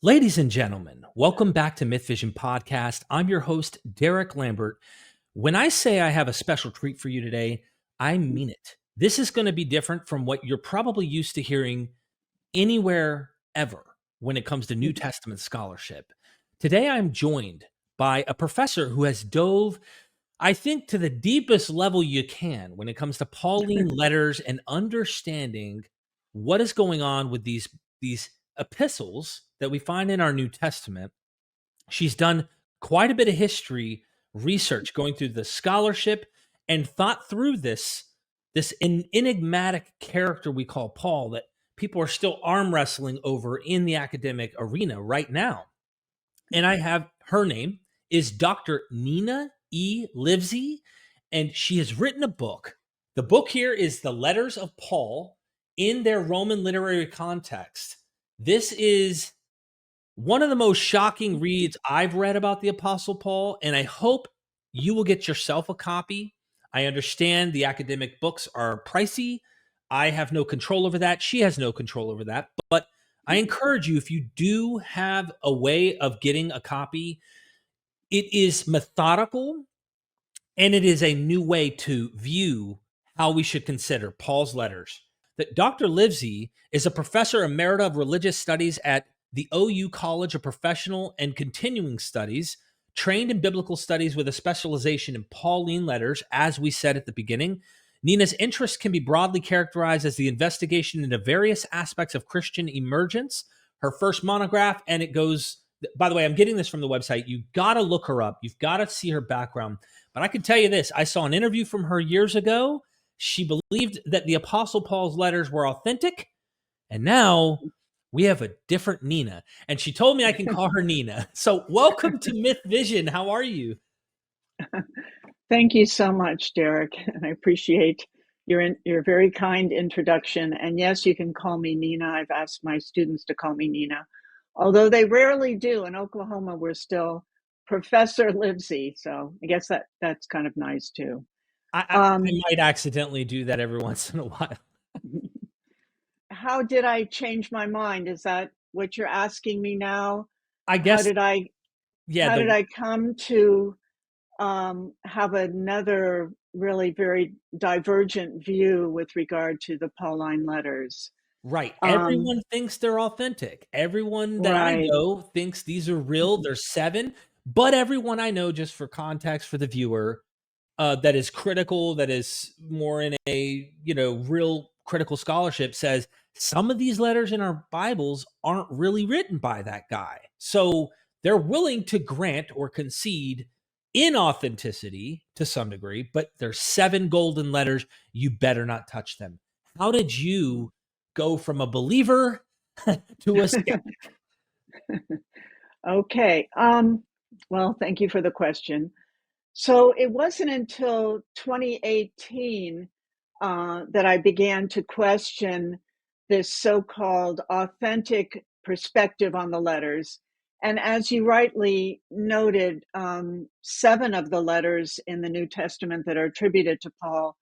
Ladies and gentlemen, welcome back to MythVision Podcast. I'm your host, Derek Lambert. When I say I have a special treat for you today, I mean it. This is going to be different from what you're probably used to hearing anywhere ever when it comes to New Testament scholarship. Today, I'm joined by a professor who has dove, I think, to the deepest level you can when it comes to Pauline letters and understanding what is going on with these epistles that we find in our New Testament. She's done quite a bit of history research going through the scholarship and thought through this enigmatic character we call Paul that people are still arm wrestling over in the academic arena right now. And I have her name is Dr. Nina E. Livesey, and she has written a book. The book here is The Letters of Paul in Their Roman Literary Context. This is one of the most shocking reads I've read about the Apostle Paul, and I hope you will get yourself a copy. I understand the academic books are pricey. I have no control over that. She has no control over that. But I encourage you, if you do have a way of getting a copy, it is methodical and it is a new way to view how we should consider Paul's letters. That Dr. Livesey is a professor emerita of religious studies at the OU College of Professional and Continuing Studies, trained in biblical studies with a specialization in Pauline letters, as we said at the beginning. Nina's interests can be broadly characterized as the investigation into various aspects of Christian emergence. Her first monograph, and it goes, by the way, I'm getting this from the website. You got to look her up. You've got to see her background. But I can tell you this, I saw an interview from her years ago. She believed that the Apostle Paul's letters were authentic. And now we have a different Nina. And she told me I can call her Nina. So welcome to MythVision. How are you? Thank you so much, Derek. And I appreciate your very kind introduction. And yes, you can call me Nina. I've asked my students to call me Nina, although they rarely do. In Oklahoma, we're still Professor Livesey. So I guess that's kind of nice too. I might accidentally do that every once in a while. How did I change my mind? Is that what you're asking me now? I How guess, did I come to have another really very divergent view with regard to the Pauline letters? right. Everyone thinks they're authentic. Everyone that I Right. know thinks these are real. There's 7, but everyone I know, just for context for the viewer, that is critical, that is more in a, real critical scholarship, says some of these letters in our Bibles aren't really written by that guy. So they're willing to grant or concede inauthenticity to some degree, but there's 7 golden letters. You better not touch them. How did you go from a believer to a skeptic? Okay. Well, thank you for the question. So it wasn't until 2018 that I began to question this so-called authentic perspective on the letters. And as you rightly noted, 7 of the letters in the New Testament that are attributed to Paul,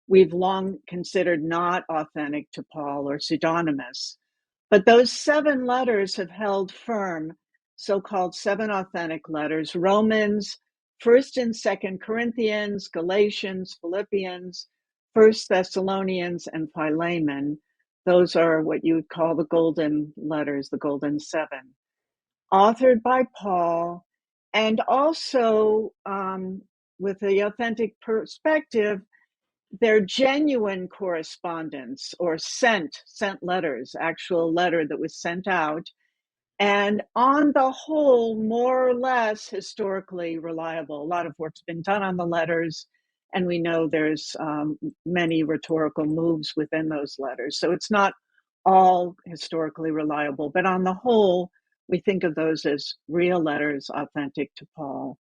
we've long considered not authentic to Paul or pseudonymous. But those 7 letters have held firm, so-called 7 authentic letters: Romans, 1st and 2nd Corinthians, Galatians, Philippians, 1st Thessalonians, and Philemon. Those are what you would call the golden letters, the golden 7, authored by Paul, and also with the authentic perspective, they're genuine correspondence or sent letters, actual letter that was sent out, and on the whole, more or less historically reliable. A lot of work's been done on the letters, and we know there's many rhetorical moves within those letters. So it's not all historically reliable, but on the whole, we think of those as real letters authentic to Paul.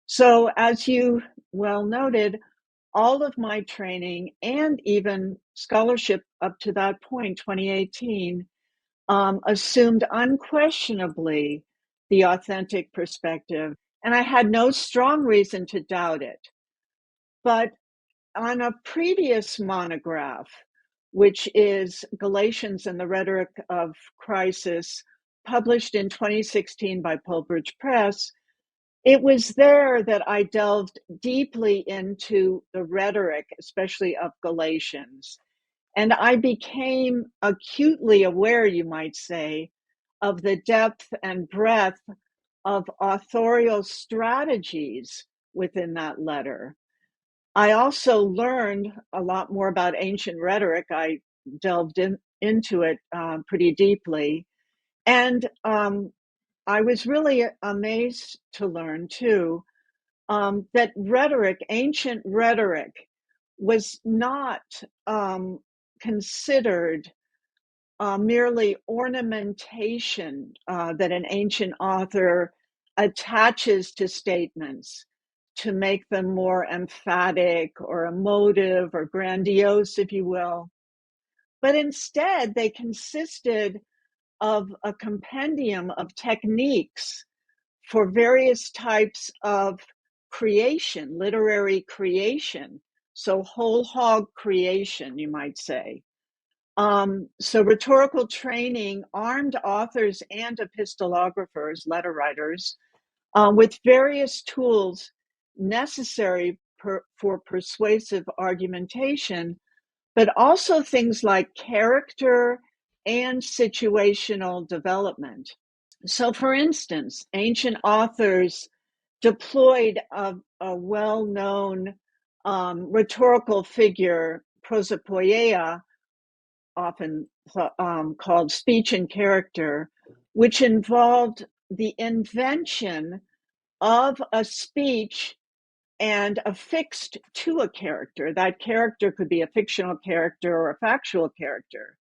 So as you well noted, all of my training and even scholarship up to that point, 2018, assumed unquestionably the authentic perspective, and I had no strong reason to doubt it. But on a previous monograph, which is Galatians and the Rhetoric of Crisis, published in 2016 by Polbridge Press, it was there that I delved deeply into the rhetoric, especially of Galatians. And I became acutely aware, you might say, of the depth and breadth of authorial strategies within that letter. I also learned a lot more about ancient rhetoric. I delved into it pretty deeply. And I was really amazed to learn, too, that rhetoric, ancient rhetoric, was not considered merely ornamentation that an ancient author attaches to statements to make them more emphatic or emotive or grandiose, if you will. But instead, they consisted of a compendium of techniques for various types of creation, literary creation. So whole hog creation, you might say. So rhetorical training armed authors and epistolographers, letter writers, with various tools necessary for persuasive argumentation, but also things like character and situational development. So, for instance, ancient authors deployed a well-known rhetorical figure, prosopoiea, often called speech and character, which involved the invention of a speech and affixed to a character. That character could be a fictional character or a factual character.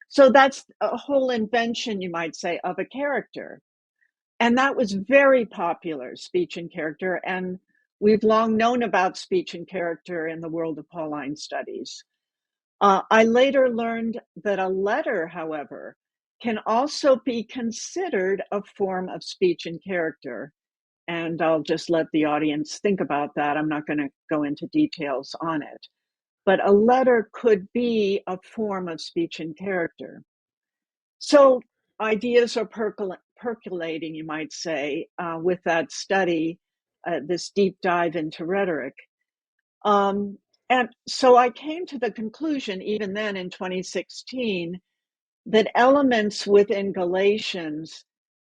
So that's a whole invention, you might say, of a character. And that was very popular, speech and character. And we've long known about speech and character in the world of Pauline studies. I later learned that a letter, however, can also be considered a form of speech and character. And I'll just let the audience think about that. I'm not going to go into details on it. But a letter could be a form of speech and character. So ideas are percolating, you might say, with that study, this deep dive into rhetoric. And so I came to the conclusion, even then in 2016, that elements within Galatians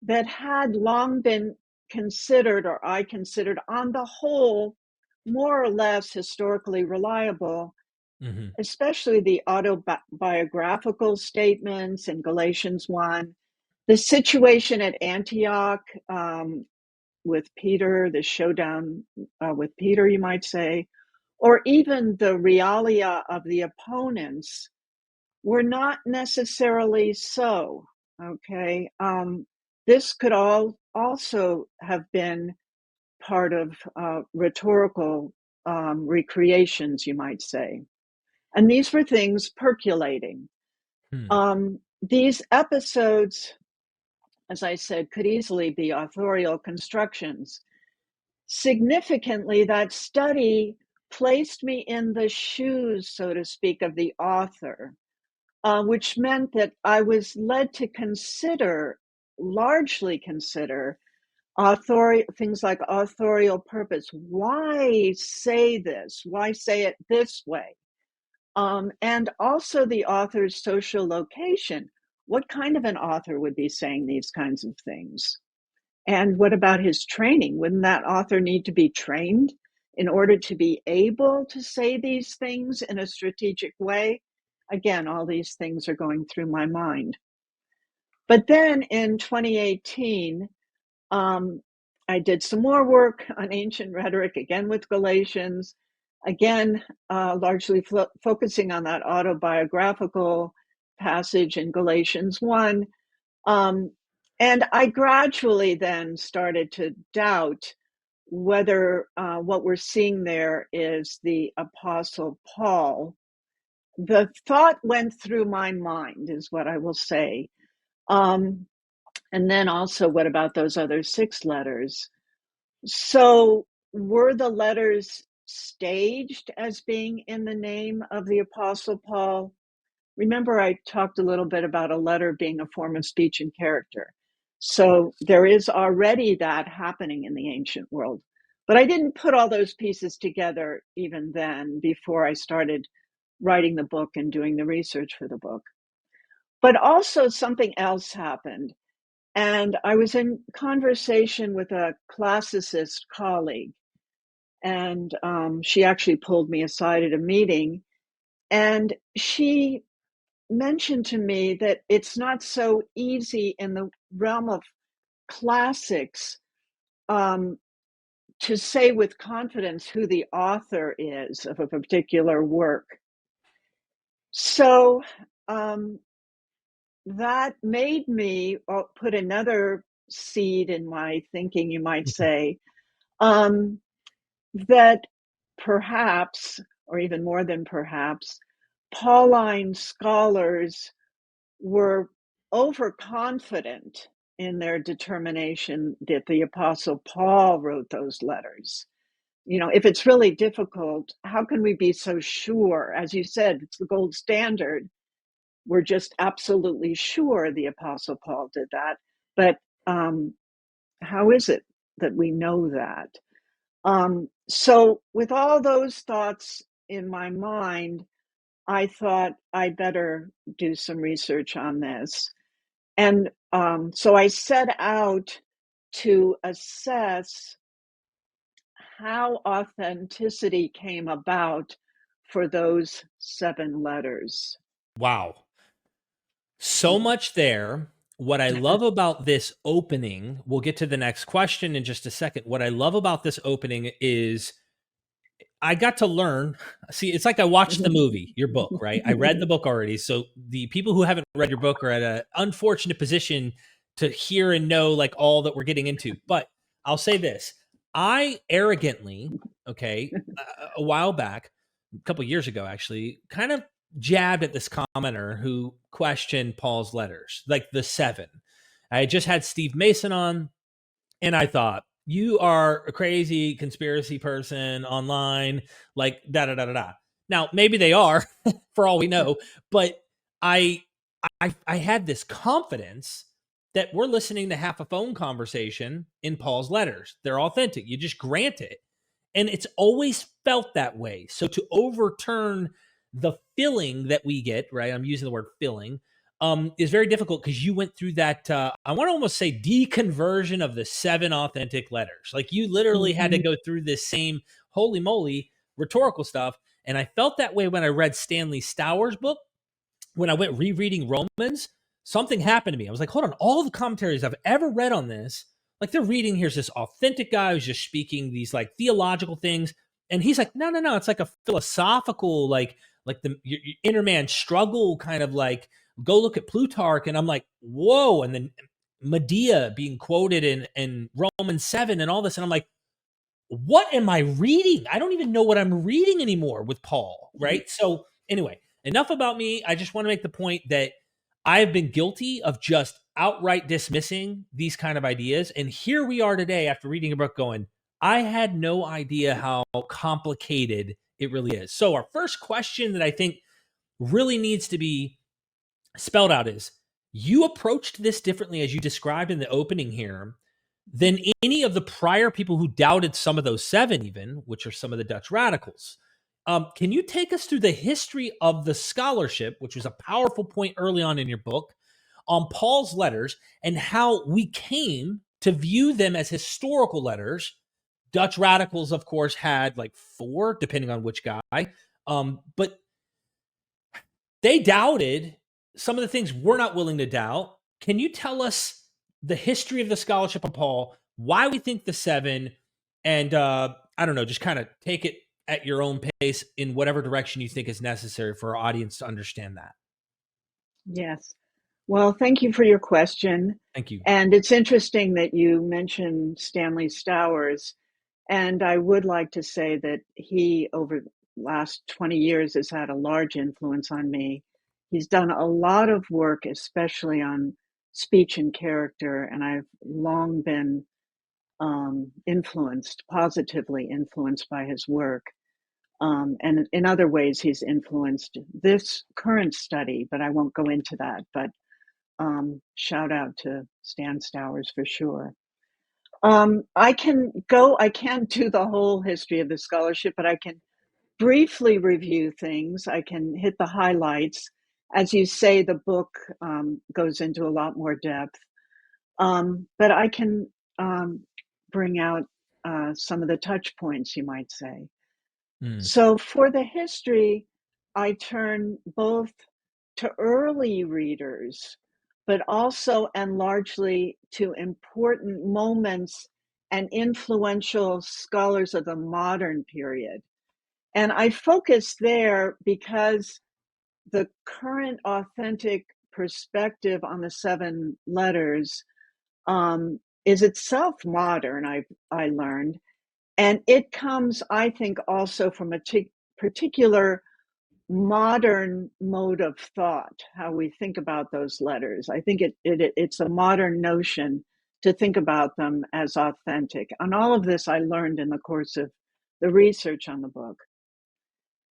that had long been considered, or I considered on the whole, more or less historically reliable, Mhm. especially the autobiographical statements in Galatians 1, the situation at Antioch with Peter, the showdown with Peter, you might say, or even the realia of the opponents were not necessarily so. Okay. This could also have been part of rhetorical recreations, you might say. And these were things percolating. Hmm. These episodes, as I said, could easily be authorial constructions. Significantly, that study placed me in the shoes, so to speak, of the author, which meant that I was led to largely consider, things like authorial purpose. Why say this? Why say it this way? And also the author's social location. What kind of an author would be saying these kinds of things? And what about his training? Wouldn't that author need to be trained in order to be able to say these things in a strategic way? Again, all these things are going through my mind. But then in 2018, I did some more work on ancient rhetoric, again with Galatians, again, largely focusing on that autobiographical passage in Galatians 1. And I gradually then started to doubt whether what we're seeing there is the Apostle Paul. The thought went through my mind, is what I will say. And then also, what about those other 6 letters? So, were the letters staged as being in the name of the Apostle Paul? Remember, I talked a little bit about a letter being a form of speech and character. So there is already that happening in the ancient world. But I didn't put all those pieces together even then before I started writing the book and doing the research for the book. But also something else happened. And I was in conversation with a classicist colleague, and she actually pulled me aside at a meeting, and she mentioned to me that it's not so easy in the realm of classics to say with confidence who the author is of a particular work. So that made me put another seed in my thinking, you might say, that perhaps, or even more than perhaps, Pauline scholars were overconfident in their determination that the Apostle Paul wrote those letters. You know, if it's really difficult, how can we be so sure? As you said, it's the gold standard. We're just absolutely sure the Apostle Paul did that. But how is it that we know that? So with all those thoughts in my mind, I thought I'd better do some research on this. And so I set out to assess how authenticity came about for those 7 letters. Wow. So much there. What I love about this opening, we'll get to the next question in just a second. What I love about this opening is I got to learn. See, it's like I watched the movie, your book, right? I read the book already. So the people who haven't read your book are at an unfortunate position to hear and know like all that we're getting into. But I'll say this. I arrogantly, okay, a while back, a couple years ago actually, kind of jabbed at this commenter who questioned Paul's letters, like the 7. I had just had Steve Mason on, and I thought, you are a crazy conspiracy person online, like da da da da da. Now, maybe they are, for all we know, but I, I had this confidence that we're listening to half a phone conversation in Paul's letters. They're authentic. You just grant it. And it's always felt that way. So to overturn the filling that we get, right? I'm using the word filling, is very difficult because you went through that. I want to almost say deconversion of the 7 authentic letters. Like you literally had to go through this same holy moly rhetorical stuff. And I felt that way when I read Stanley Stauer's book. When I went rereading Romans, something happened to me. I was like, hold on, all the commentaries I've ever read on this, like they're reading, here's this authentic guy who's just speaking these like theological things. And he's like, no, it's like a philosophical, like your inner man struggle kind of like, go look at Plutarch. And I'm like, whoa. And then Medea being quoted in Romans 7 and all this. And I'm like, what am I reading? I don't even know what I'm reading anymore with Paul, right? So anyway, enough about me. I just want to make the point that I've been guilty of just outright dismissing these kind of ideas. And here we are today after reading a book going, I had no idea how complicated it really is. So our first question that I think really needs to be spelled out is, you approached this differently as you described in the opening here than any of the prior people who doubted some of those 7 even, which are some of the Dutch radicals. Can you take us through the history of the scholarship, which was a powerful point early on in your book, on Paul's letters and how we came to view them as historical letters? Dutch radicals, of course, had like 4, depending on which guy. But they doubted some of the things we're not willing to doubt. Can you tell us the history of the scholarship of Paul, why we think the 7, and I don't know, just kind of take it at your own pace in whatever direction you think is necessary for our audience to understand that. Yes. Well, thank you for your question. Thank you. And it's interesting that you mentioned Stanley Stowers. And I would like to say that he, over the last 20 years, has had a large influence on me. He's done a lot of work, especially on speech and character, and I've long been positively influenced by his work. And in other ways, he's influenced this current study, but I won't go into that. But Shout out to Stan Stowers for sure. I can't do the whole history of the scholarship, but I can briefly review things. I can hit the highlights. As you say, the book goes into a lot more depth. But I can bring out some of the touch points, you might say. So for the history, I turn both to early readers, but also and largely to important moments and influential scholars of the modern period. And I focus there because the current authentic perspective on the seven letters is itself modern, I learned. And it comes, I think, also from a particular modern mode of thought, how we think about those letters. I think it's a modern notion to think about them as authentic. And all of this I learned in the course of the research on the book.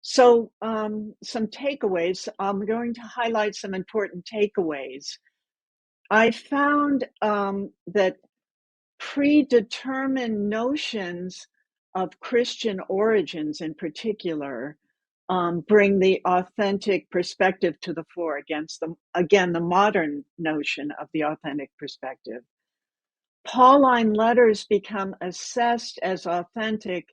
So some takeaways, I'm going to highlight some important takeaways. I found that predetermined notions of Christian origins in particular bring the authentic perspective to the fore against the modern notion of the authentic perspective. Pauline letters become assessed as authentic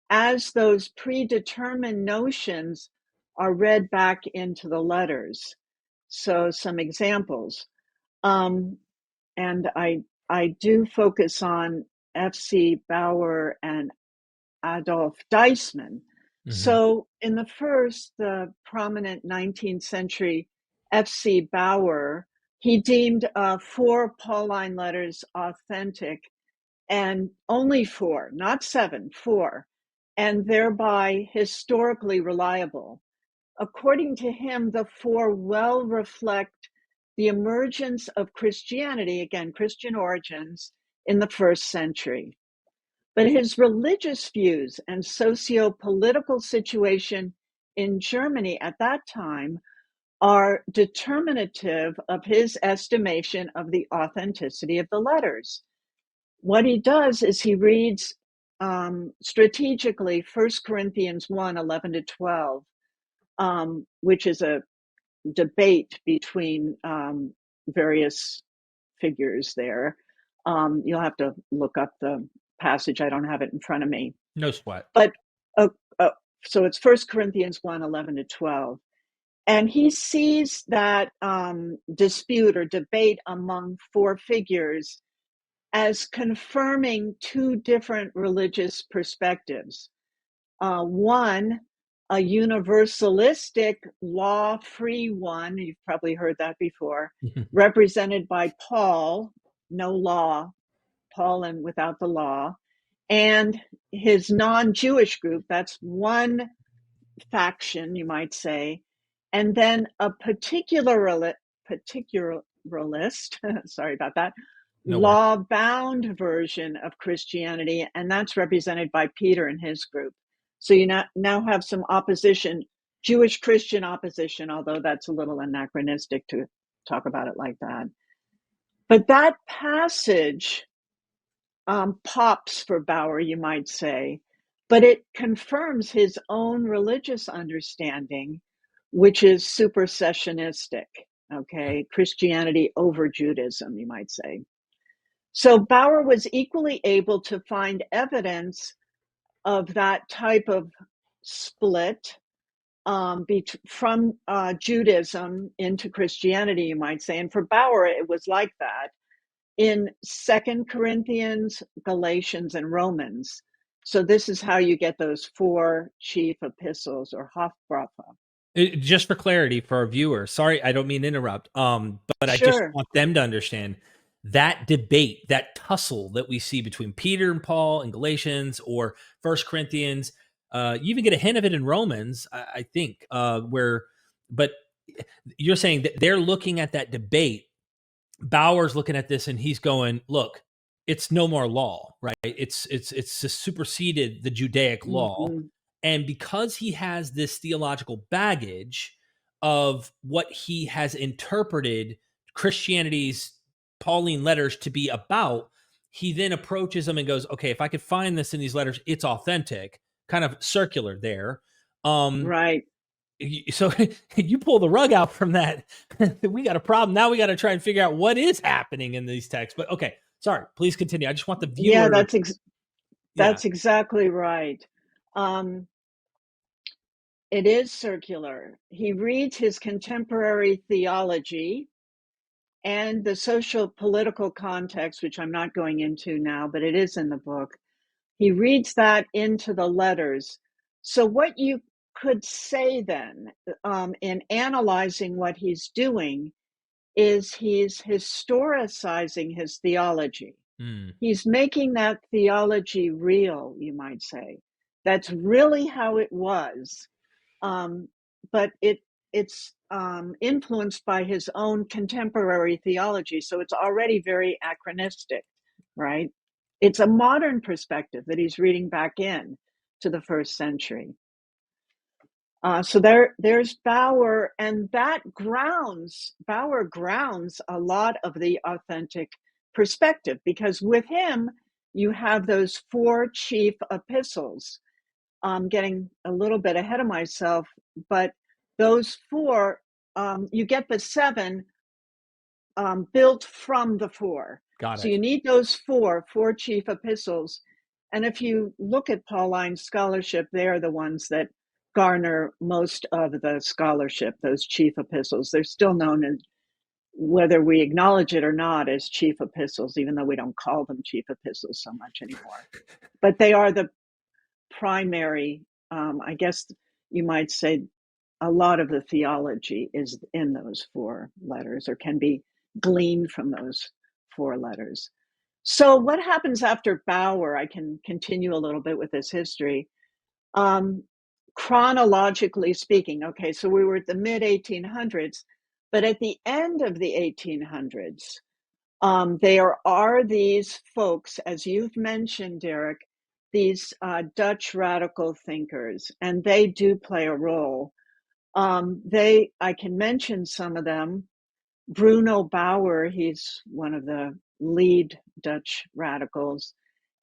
as those predetermined notions are read back into the letters. So some examples. And I do focus on F.C. Bauer and Adolf Deisman. So in the first, the prominent 19th century F.C. Bauer, he deemed 4 Pauline letters authentic, and only 4, not 7, 4, and thereby historically reliable. According to him, the 4 well reflect the emergence of Christianity, again, Christian origins, in the first century. But his religious views and socio-political situation in Germany at that time are determinative of his estimation of the authenticity of the letters. What he does is he reads strategically 1 Corinthians 1, 11 to 12, which is a debate between various figures there. You'll have to look up the passage. I don't have it in front of me. No sweat. But so it's 1 Corinthians 1, 11 to 12. And he sees that dispute or debate among 4 figures as confirming 2 different religious perspectives. One, a universalistic law-free one, you've probably heard that before, represented by Paul, no law, Paul and without the law, and his non-Jewish group, that's one faction, you might say, and then a particularist, sorry about that, No worries. law-bound version of Christianity, and that's represented by Peter and his group. So you now have some opposition, Jewish Christian opposition, although that's a little anachronistic to talk about it like that. But that passage pops for Bauer, you might say, but it confirms his own religious understanding, which is supersessionistic, okay? Christianity over Judaism, you might say. So Bauer was equally able to find evidence of that type of split from Judaism into Christianity, you might say. And for Bauer, it was like that in 2 Corinthians, Galatians, and Romans. So this is how you get those 4 chief epistles or Hofbriefe. Just for clarity for our viewers, sorry, I don't mean to interrupt. But I just Sure. want them to understand that debate, that tussle that we see between Peter and Paul in Galatians or First Corinthians. You even get a hint of it in Romans, I think, but you're saying that they're looking at that debate. Bauer's looking at this and he's going, look, it's no more law, right? It's superseded the Judaic law. Mm-hmm. And because he has this theological baggage of what he has interpreted Christianity's Pauline letters to be about, he then approaches them and goes, okay, if I could find this in these letters, it's authentic, kind of circular there. Right. So you pull the rug out from that. We got a problem. Now we got to try and figure out what is happening in these texts. But okay, sorry, please continue. I just want the Yeah, viewer. that's exactly right. It is circular. He reads his contemporary theology and the social political context, which I'm not going into now, but it is in the book. He reads that into the letters. So what you could say then, in analyzing what he's doing, is he's historicizing his theology. He's making that theology real, you might say. That's really how it was. But it's influenced by his own contemporary theology, so it's already very anachronistic, right? It's a modern perspective that he's reading back in to the first century. So there's Bauer, and Bauer grounds a lot of the authentic perspective, because with him you have those 4 chief epistles. I'm getting a little bit ahead of myself, but those 4, you get the 7 built from the 4. Got So it. you need those 4 chief epistles. And if you look at Pauline scholarship, they are the ones that garner most of the scholarship, those chief epistles. They're still known as, whether we acknowledge it or not, as chief epistles, even though we don't call them chief epistles so much anymore. But they are the primary, I guess you might say, a lot of the theology is in those 4 letters, or can be gleaned from those 4 letters. So what happens after Bauer? I can continue a little bit with this history. Chronologically speaking, okay, so we were at the mid-1800s, but at the end of the 1800s, there are these folks, as you've mentioned, Derek, these Dutch radical thinkers, and they do play a role. I can mention some of them. Bruno Bauer, he's one of the lead Dutch radicals.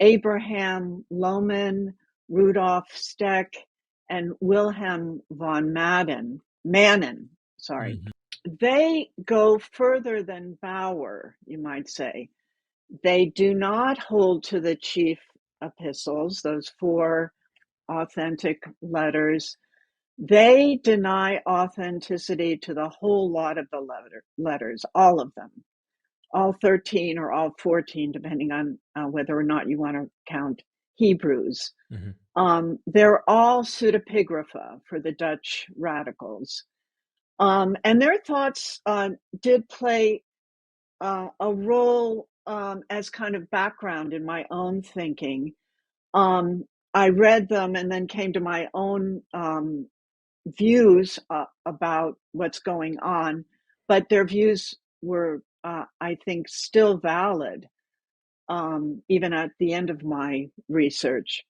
Abraham Lohman, Rudolf Steck, and Wilhelm von Manen. They go further than Bauer, you might say. They do not hold to the chief epistles, those 4 authentic letters. They deny authenticity to the whole lot of the letters, all of them, all 13 or all 14, depending on whether or not you want to count Hebrews. They're all pseudepigrapha for the Dutch radicals. And their thoughts did play a role as kind of background in my own thinking. I read them and then came to my own views about what's going on, but their views were, I think, still valid, even at the end of my research.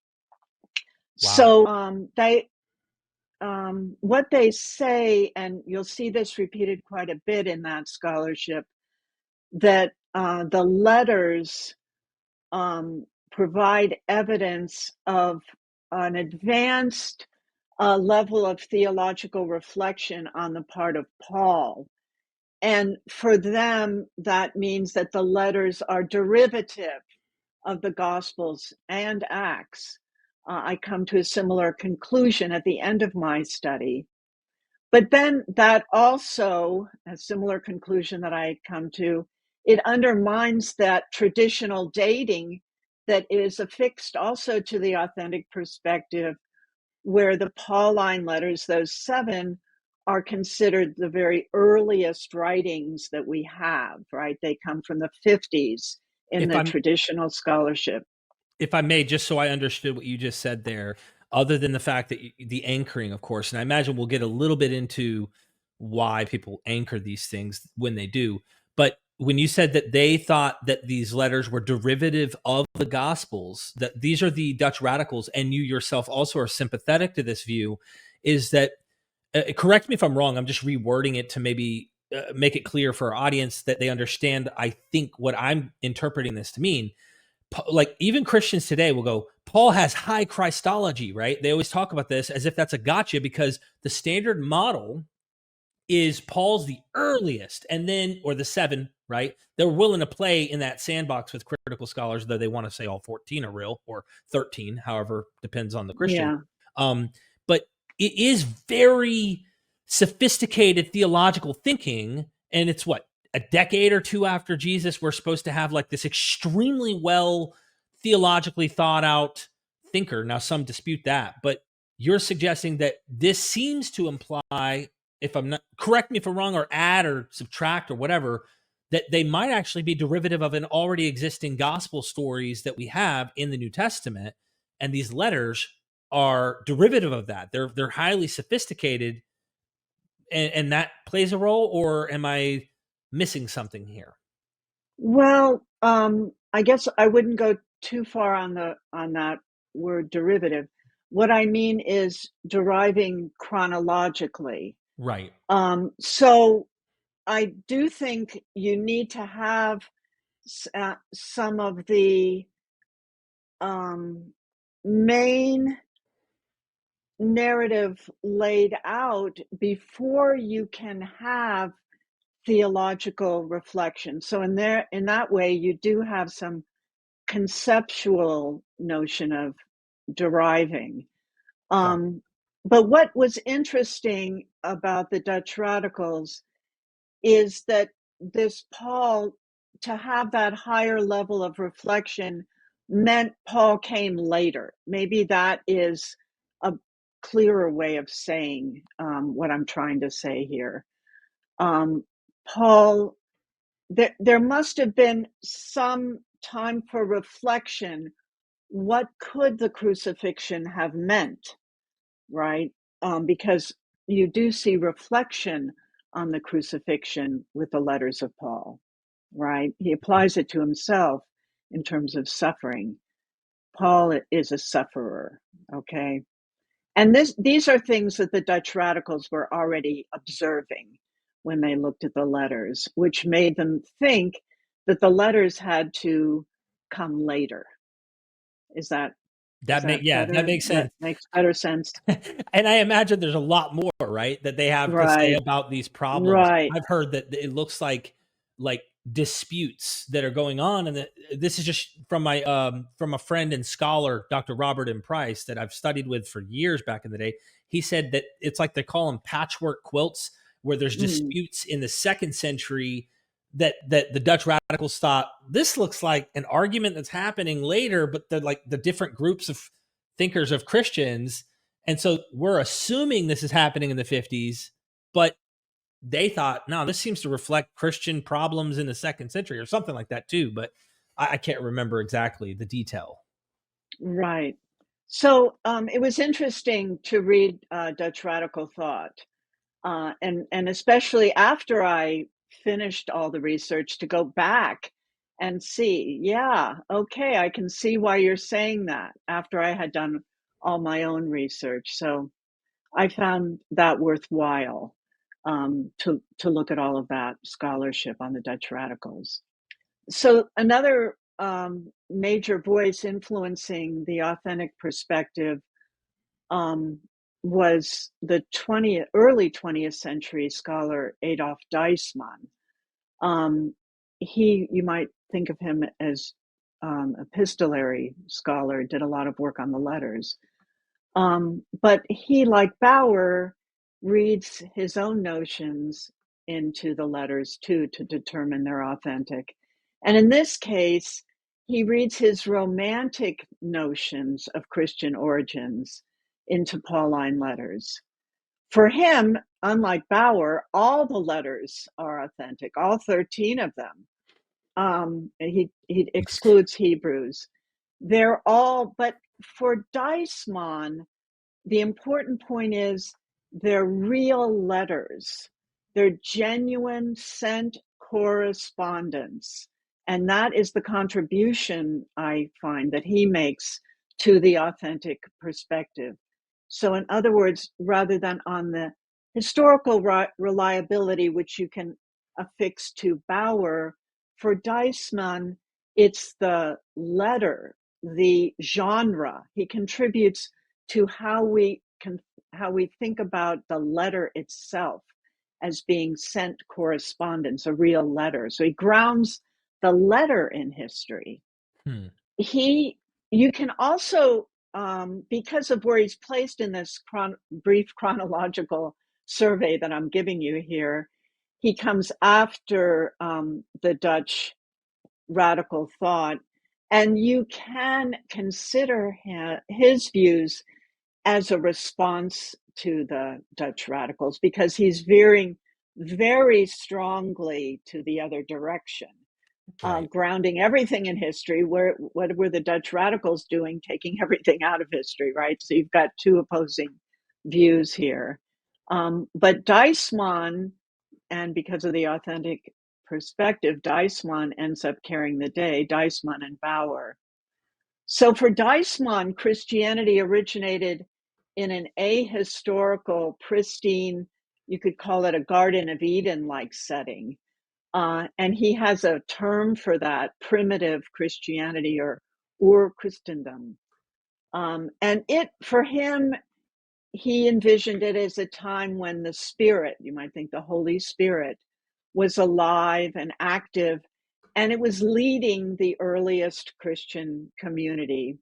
Wow. So what they say, and you'll see this repeated quite a bit in that scholarship, that the letters provide evidence of an advanced level of theological reflection on the part of Paul. And for them, that means that the letters are derivative of the Gospels and Acts. I come to a similar conclusion at the end of my study. But then that also, a similar conclusion that I come to, it undermines that traditional dating that is affixed also to the authentic perspective, where the Pauline letters, those 7, are considered the very earliest writings that we have, right? They come from the 50s in If the I'm traditional scholarship. if I may, just so I understood what you just said there, other than the fact that the anchoring, of course, and I imagine we'll get a little bit into why people anchor these things when they do. But when you said that they thought that these letters were derivative of the Gospels, that these are the Dutch radicals, and you yourself also are sympathetic to this view, is that correct me if I'm wrong. I'm just rewording it to maybe make it clear for our audience that they understand, I think, what I'm interpreting this to mean. Like even Christians today will go, Paul has high Christology, right? They always talk about this as if that's a gotcha because the standard model is Paul's the earliest, and then, or the seven, right? They're willing to play in that sandbox with critical scholars, though they want to say all 14 are real or 13, however, depends on the Christian. Yeah. Um, but it is very sophisticated theological thinking. And it's what, a decade or two after Jesus, we're supposed to have like this extremely well theologically thought out thinker. Now, some dispute that, but you're suggesting that this seems to imply, if I'm not, correct me if I'm wrong, or add or subtract or whatever, that they might actually be derivative of an already existing gospel stories that we have in the New Testament. And these letters are derivative of that. They're highly sophisticated, and that plays a role, or am I missing something here? Well, I guess I wouldn't go too far on that word derivative. What I mean is deriving chronologically. Right. So I do think you need to have some of the main narrative laid out before you can have theological reflection. So in that way, you do have some conceptual notion of deriving. Got But what was interesting about the Dutch radicals is that this Paul, to have that higher level of reflection, meant Paul came later. Maybe that is a clearer way of saying what I'm trying to say here. Paul, there must have been some time for reflection. What could the crucifixion have meant, right? Because you do see reflection on the crucifixion with the letters of Paul, right? He applies it to himself in terms of suffering. Paul is a sufferer, okay? And these are things that the Dutch radicals were already observing when they looked at the letters, which made them think that the letters had to come later. Is that that better? makes That sense. makes better sense. And I imagine there's a lot more, right, that they have to say Right, about these problems. right. I've heard that it looks like disputes that are going on, and that this is just from a friend and scholar, Dr. Robert M. Price, that I've studied with for years back in the day. He said that it's like they call them patchwork quilts, where there's Mm, disputes in the second century that the Dutch radicals thought this looks like an argument that's happening later, but they're like the different groups of thinkers of Christians. And so we're assuming this is happening in the 50s, but they thought, no, this seems to reflect Christian problems in the second century or something like that too. But I can't remember exactly the detail. right. So it was interesting to read Dutch radical thought, and especially after I finished all the research, to go back and see, yeah, okay, I can see why you're saying that after I had done all my own research. So I found that worthwhile, to look at all of that scholarship on the Dutch radicals. So another major voice influencing the authentic perspective um, was the early 20th century scholar Adolf Deismann. Um, you might think of him as epistolary scholar, did a lot of work on the letters. But he, like Bauer, reads his own notions into the letters too to determine they're authentic. And in this case, he reads his romantic notions of Christian origins into Pauline letters. For him, unlike Bauer, all the letters are authentic, all 13 of them. He excludes Hebrews. They're all, but for Deismann, the important point is they're real letters. They're genuine sent correspondence. And that is the contribution I find that he makes to the authentic perspective. So, in other words, rather than on the historical reliability, which you can affix to Bauer. For Deismann, it's the letter, the genre. He contributes to how we think about the letter itself as being sent correspondence, a real letter. So he grounds the letter in history. Hmm. You can also, because of where he's placed in this brief chronological survey that I'm giving you here, he comes after the Dutch radical thought, and you can consider his views as a response to the Dutch radicals, because he's veering very strongly to the other direction, Right. grounding everything in history. What were the Dutch radicals doing? Taking everything out of history, right? So you've got two opposing views here. But Deismann, and because of the authentic perspective, Deismann ends up carrying the day, Deismann and Bauer. So for Deismann, Christianity originated in an ahistorical, pristine, you could call it a Garden of Eden-like setting. And he has a term for that, primitive Christianity, or Ur-Christendom. And for him, he envisioned it as a time when the Spirit, you might think the Holy Spirit, was alive and active, and it was leading the earliest Christian community.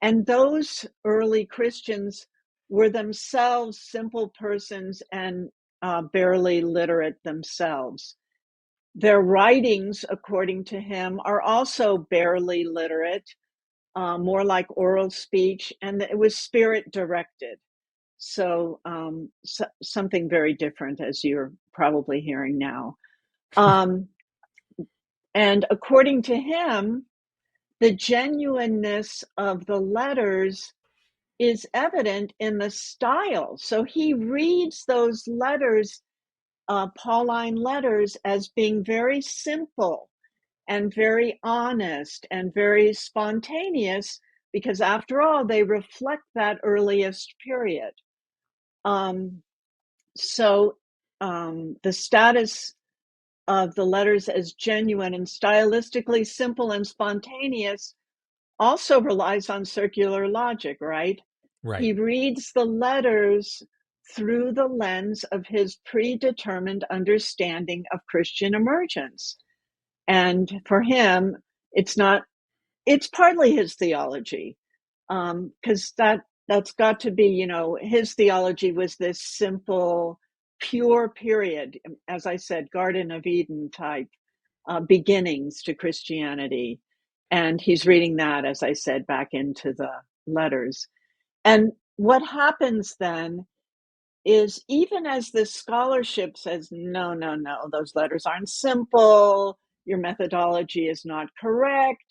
And those early Christians were themselves simple persons and barely literate themselves. Their writings, according to him, are also barely literate, more like oral speech, and it was spirit directed. So, something very different, as you're probably hearing now. And according to him, the genuineness of the letters is evident in the style. So he reads those letters, Pauline letters, as being very simple and very honest and very spontaneous, because after all, they reflect that earliest period. So the status of the letters as genuine and stylistically simple and spontaneous also relies on circular logic, right? Right. He reads the letters through the lens of his predetermined understanding of Christian emergence. And for him, it's partly his theology, because that's got to be, his theology was this simple, pure period, as I said, Garden of Eden type beginnings to Christianity. And he's reading that, as I said, back into the letters. And what happens then is, even as the scholarship says, no, no, no, those letters aren't simple, your methodology is not correct,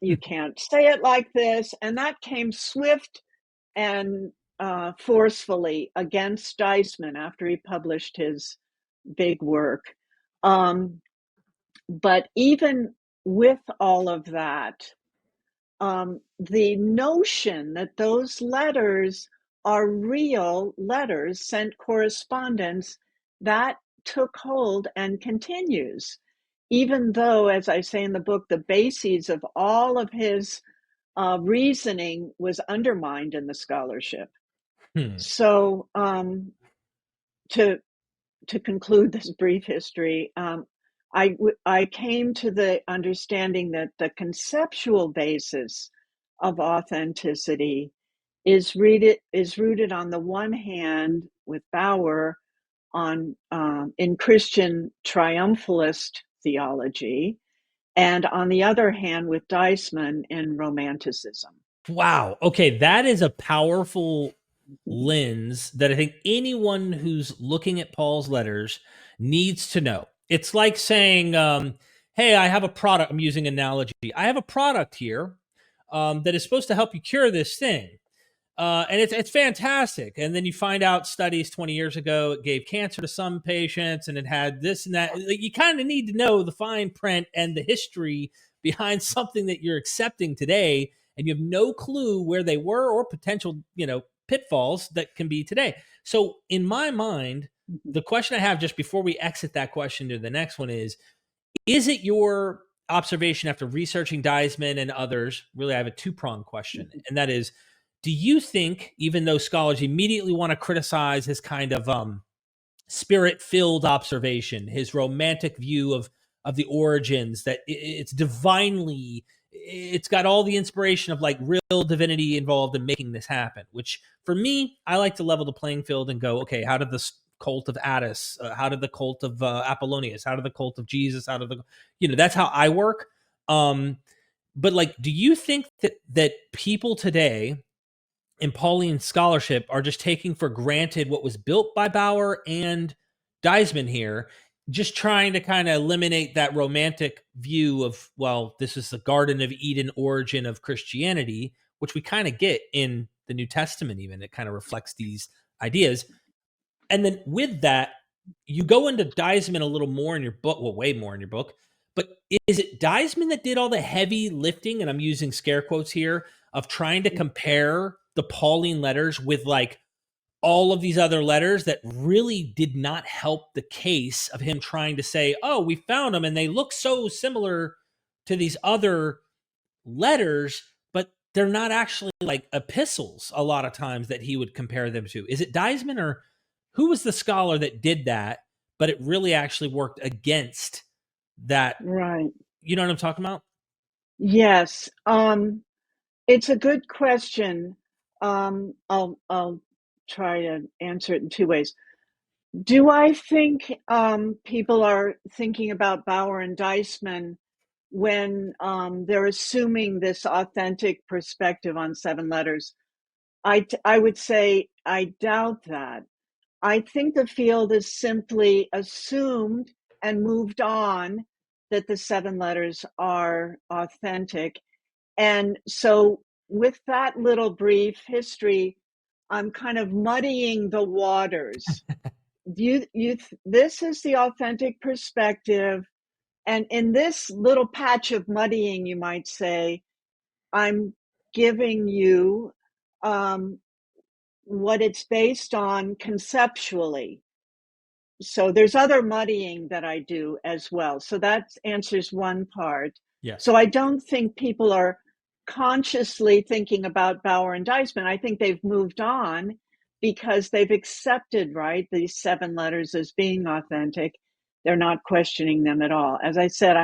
you can't say it like this. And that came swift and forcefully against Deismann after he published his big work. But even with all of that, the notion that those letters are real letters, sent correspondence, that took hold and continues, even though, as I say in the book, the bases of all of his reasoning was undermined in the scholarship. Hmm. So, to conclude this brief history, I came to the understanding that the conceptual basis of authenticity is rooted on the one hand with Bauer in Christian triumphalist theology, and on the other hand with Deismann in Romanticism. Wow. Okay, that is a powerful lens that I think anyone who's looking at Paul's letters needs to know. It's like saying, "Hey, I have a product." I'm using analogy. I have a product here that is supposed to help you cure this thing. And it's fantastic. And then you find out studies 20 years ago, it gave cancer to some patients and it had this and that. Like, you kind of need to know the fine print and the history behind something that you're accepting today. And you have no clue where they were or potential, pitfalls that can be today. So in my mind, Mhm. the question I have just before we exit that question to the next one is it your observation after researching Deisman and others? Really, I have a two-pronged question, Mhm. and that is, do you think, even though scholars immediately want to criticize his kind of spirit-filled observation, his romantic view of the origins, that it's divinely, it's got all the inspiration of like real divinity involved in making this happen, which for me, I like to level the playing field and go, okay, how did the cult of Attis, how did the cult of Apollonius, how did the cult of Jesus, how did the, that's how I work. But like, do you think that people today in Pauline scholarship are just taking for granted what was built by Bauer and Deisman here, just trying to kind of eliminate that romantic view of, well, this is the Garden of Eden origin of Christianity, which we kind of get in the New Testament, even. It kind of reflects these ideas. And then with that, you go into Deisman a little more in your book, well, way more in your book. But is it Deisman that did all the heavy lifting? And I'm using scare quotes here of trying to compare the Pauline letters with like all of these other letters that really did not help the case of him trying to say, oh, we found them and they look so similar to these other letters, but they're not actually like epistles a lot of times that he would compare them to. Is it Deisman, or who was the scholar that did that, but it really actually worked against that? Right. You know what I'm talking about? Yes. It's a good question. I'll try to answer it in two ways. Do I think people are thinking about Bauer and Deisman when they're assuming this authentic perspective on seven letters? I would say I doubt that. I think the field has simply assumed and moved on that the seven letters are authentic. And so, with that little brief history, I'm kind of muddying the waters. This is the authentic perspective. And in this little patch of muddying, you might say, I'm giving you um, what it's based on conceptually. So there's other muddying that I do as well. So that answers one part. Yes. So I don't think people are consciously thinking about Bauer and Deisman. I think they've moved on because they've accepted, right, these seven letters as being authentic. They're not questioning them at all. As I said,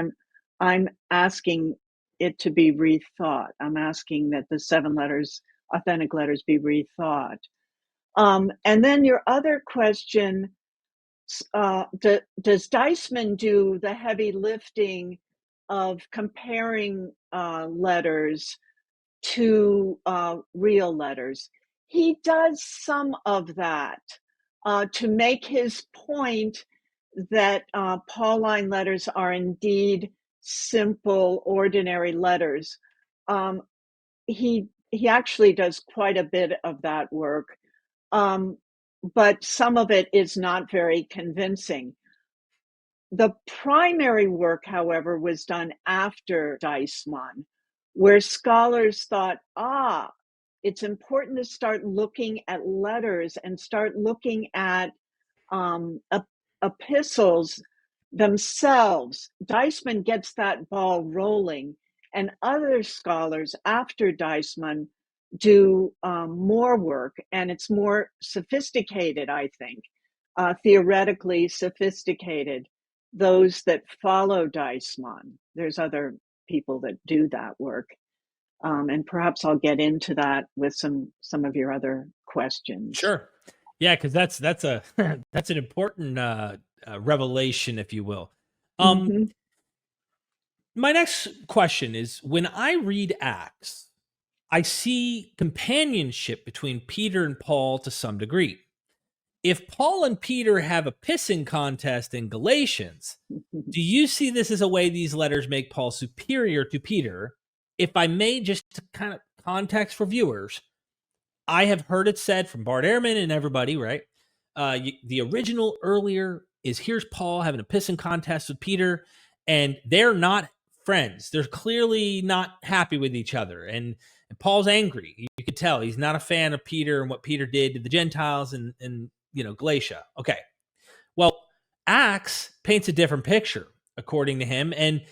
I'm asking it to be rethought. I'm asking that the seven letters, authentic letters, be rethought. And then your other question, does Deisman do the heavy lifting of comparing letters to real letters? He does some of that to make his point that Pauline letters are indeed simple, ordinary letters. Um, he actually does quite a bit of that work, um, but some of it is not very convincing. The primary work, however, was done after Deisman, where scholars thought, it's important to start looking at letters and start looking at um, epistles themselves. Deisman gets that ball rolling, and other scholars after Deisman do more work, and it's more sophisticated, I think, theoretically sophisticated. Those that follow Deisman, there's other people that do that work, and perhaps I'll get into that with some of your other questions. Sure. Yeah, because that's a that's an important revelation, if you will. Mm-hmm. My next question is, when I read Acts, I see companionship between Peter and Paul to some degree. If Paul and Peter have a pissing contest in Galatians, do you see this as a way these letters make Paul superior to Peter? If I may, just to kind of context for viewers, I have heard it said from Bart Ehrman and everybody, right? The original earlier is, here's Paul having a pissing contest with Peter, and they're not friends. They're clearly not happy with each other. And Paul's angry. You could tell he's not a fan of Peter and what Peter did to the Gentiles and Galatia. Okay. Well, Acts paints a different picture, according to him. And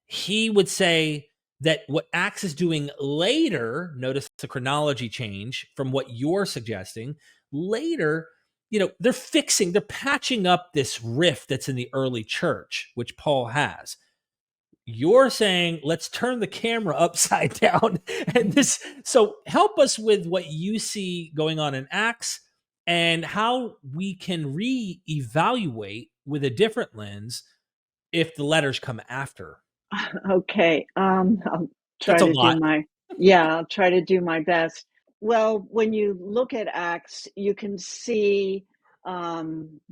he would say that what Acts is doing later, notice the chronology change from what you're suggesting, later, they're patching up this rift that's in the early church, which Paul has. You're saying, let's turn the camera upside down. So help us with what you see going on in Acts and how we can reevaluate with a different lens if the letters come after. Okay. I'll try That's a to do lot. I'll try to do my best. Well, when you look at Acts, you can see,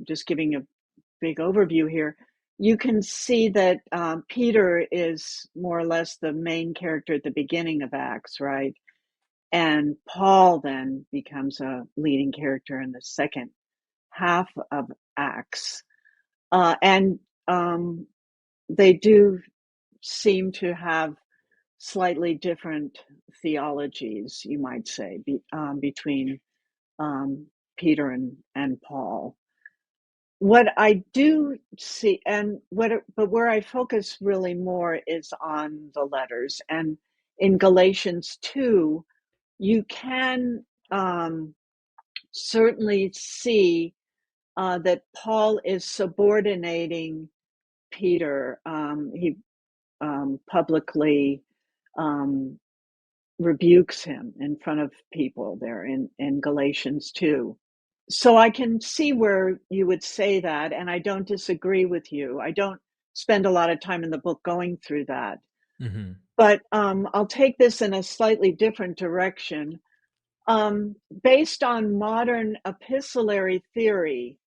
just giving a big overview here, you can see that Peter is more or less the main character at the beginning of Acts, right? And Paul then becomes a leading character in the second half of Acts. And they do seem to have slightly different theologies, you might say, between Peter and Paul. What I do see, but where I focus really more is on the letters. And in Galatians 2, you can certainly see that Paul is subordinating Peter. He publicly rebukes him in front of people there in Galatians 2. So I can see where you would say that, and I don't disagree with you. I don't spend a lot of time in the book going through that. Mm-hmm. But I'll take this in a slightly different direction. Based on modern epistolary theory,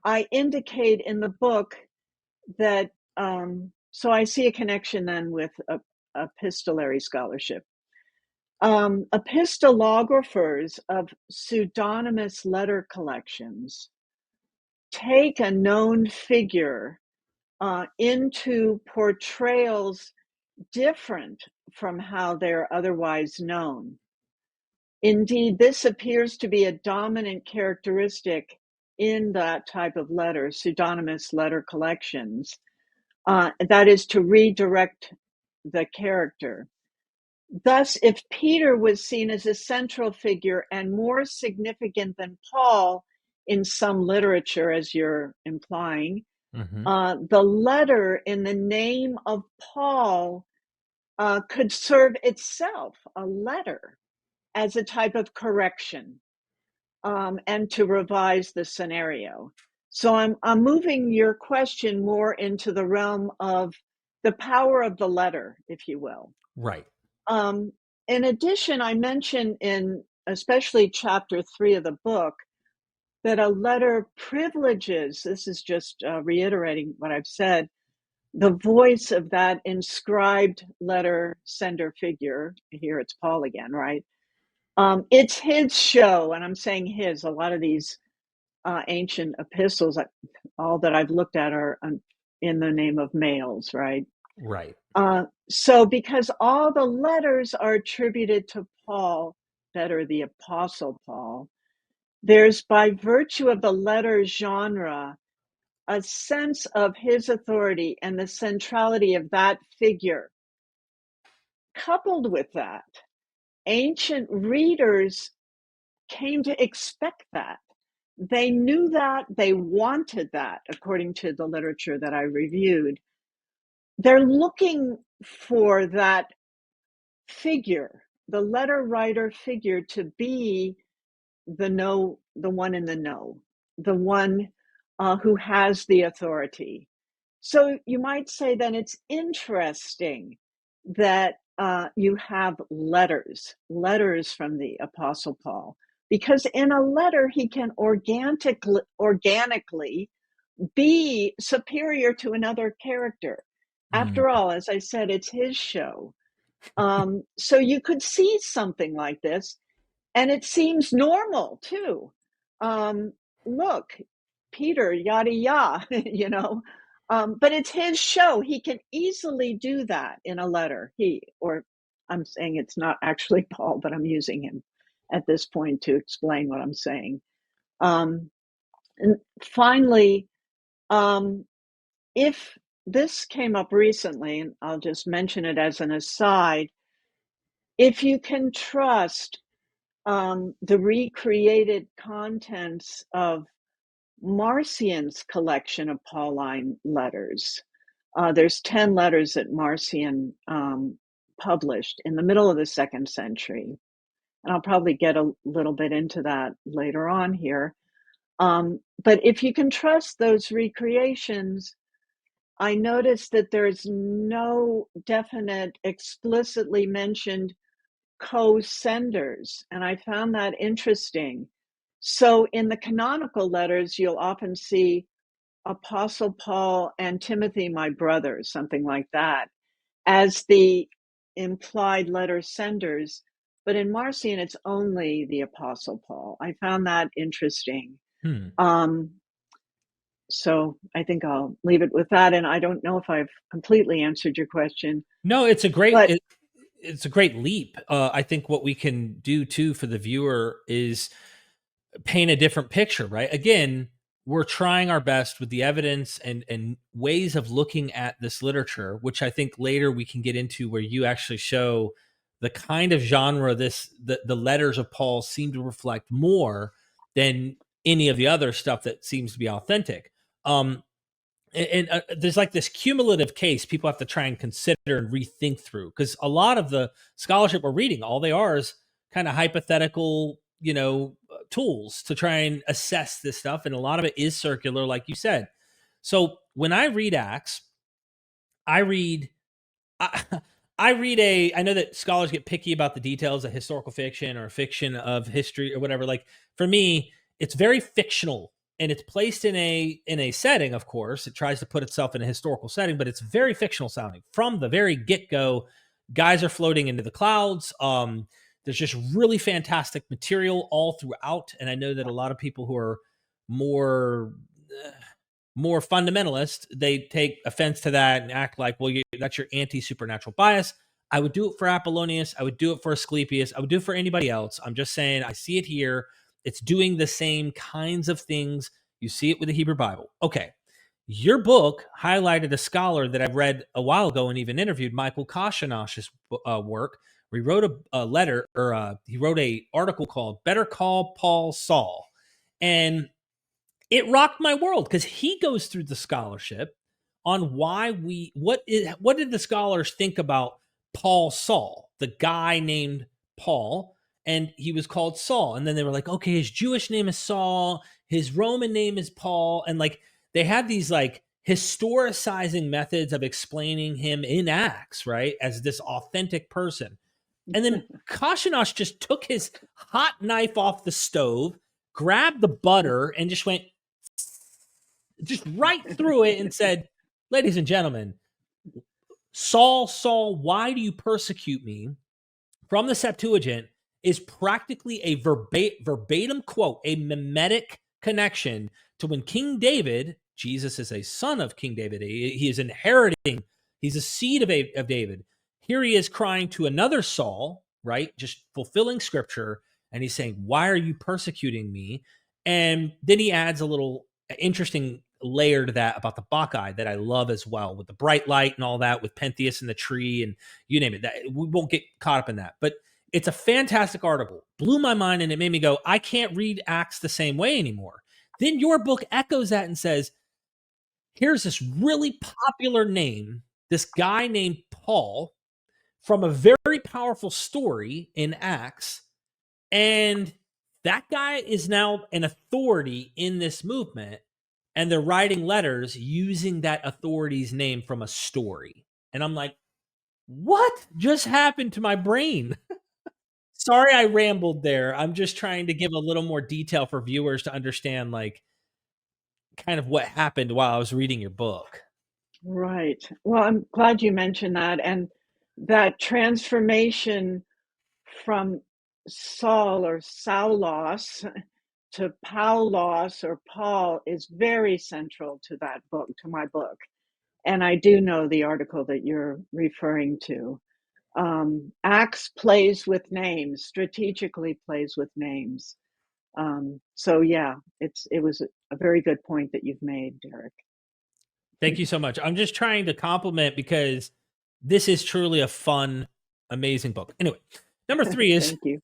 I indicate in the book that, so I see a connection then with epistolary scholarship. Epistolographers of pseudonymous letter collections take a known figure into portrayals different from how they're otherwise known. Indeed, this appears to be a dominant characteristic in that type of letter, pseudonymous letter collections. That is to redirect the character. Thus, if Peter was seen as a central figure and more significant than Paul in some literature, as you're implying, Mm-hmm. the letter in the name of Paul could serve itself, a letter, as a type of correction and to revise the scenario. So I'm moving your question more into the realm of the power of the letter, if you will. Right. In addition, I mentioned in especially chapter 3 of the book that a letter privileges, this is just reiterating what I've said, the voice of that inscribed letter sender figure. Here it's Paul again, right? It's his show, and I'm saying his. A lot of these ancient epistles, all that I've looked at are in the name of males, right? Right. So because all the letters are attributed to Paul, better the Apostle Paul, there's, by virtue of the letter genre, a sense of his authority and the centrality of that figure. Coupled with that, ancient readers came to expect that. They knew that, they wanted that, according to the literature that I reviewed. They're looking for that figure, the letter writer figure, to be the one in the know, the one who has the authority. So you might say then it's interesting that you have letters from the Apostle Paul, because in a letter he can organically be superior to another character. Mm. After all, as I said, it's his show. So you could see something like this, and it seems normal too. Look, Peter, yada yada, But it's his show. He can easily do that in a letter. Or I'm saying it's not actually Paul, but I'm using him at this point to explain what I'm saying. And finally, if this came up recently, and I'll just mention it as an aside, if you can trust the recreated contents of Marcion's collection of Pauline letters. There's 10 letters that Marcion published in the middle of the 2nd century. And I'll probably get a little bit into that later on here. But if you can trust those recreations, I noticed that there's no definite, explicitly mentioned co-senders, and I found that interesting. So in the canonical letters, you'll often see Apostle Paul and Timothy, my brother, something like that, as the implied letter senders. But in Marcion, it's only the Apostle Paul. I found that interesting. Hmm. Um, so I think I'll leave it with that. And I don't know if I've completely answered your question, No, but it's a great leap. I think what we can do too for the viewer is paint a different picture, right? Again, we're trying our best with the evidence and ways of looking at this literature, which I think later we can get into, where you actually show the kind of genre the letters of Paul seem to reflect more than any of the other stuff that seems to be authentic. Um, and there's like this cumulative case people have to try and consider and rethink through, because a lot of the scholarship we're reading, all they are is kind of hypothetical, tools to try and assess this stuff, and a lot of it is circular, like you said. So when I read Acts, I read I, I know that scholars get picky about the details of historical fiction or fiction of history or whatever. Like for me, it's very fictional, and it's placed in a setting. Of course, it tries to put itself in a historical setting, but it's very fictional sounding from the very get go. Guys are floating into the clouds. There's just really fantastic material all throughout, and I know that a lot of people who are more more fundamentalist, they take offense to that and act like, well, that's your anti-supernatural bias. I would do it for Apollonius. I would do it for Asclepius. I would do it for anybody else. I'm just saying I see it here. It's doing the same kinds of things. You see it with the Hebrew Bible. Okay. Your book highlighted a scholar that I've read a while ago and even interviewed, Michael Koshinosh's work. Where he wrote a letter, or he wrote a article called "Better Call Paul Saul," and it rocked my world because he goes through the scholarship on what did the scholars think about Paul Saul, the guy named Paul, and he was called Saul. And then they were like, okay, his Jewish name is Saul, his Roman name is Paul, and like they had these like historicizing methods of explaining him in Acts, right, as this authentic person. And then Kashinosh just took his hot knife off the stove, grabbed the butter, and just right through it and said, ladies and gentlemen, Saul, Saul, why do you persecute me? From the Septuagint is practically a verbatim quote, a mimetic connection to when King David, Jesus is a son of King David, he is inheriting, he's a seed of David. Here he is crying to another Saul, right? Just fulfilling scripture. And he's saying, why are you persecuting me? And then he adds a little interesting layer to that about the Bacchae that I love as well, with the bright light and all that, with Pentheus and the tree and you name it. That we won't get caught up in that, but it's a fantastic article. Blew my mind, and it made me go, I can't read Acts the same way anymore. Then your book echoes that and says, here's this really popular name, this guy named Paul, from a very powerful story in Acts, and that guy is now an authority in this movement, and they're writing letters using that authority's name from a story. And I'm like, what just happened to my brain? Sorry I rambled there. I'm just trying to give a little more detail for viewers to understand, like, kind of what happened while I was reading your book. right. Well, I'm glad you mentioned that. And that transformation from Saul or Saulos to Paulos or Paul is very central to that book, to my book. And I do know the article that you're referring to. Acts plays with names, strategically plays with names. So yeah, it was a very good point that you've made, Derek. Thank you so much. I'm just trying to compliment because this is truly a fun, amazing book. Anyway, number 3 is Thank you.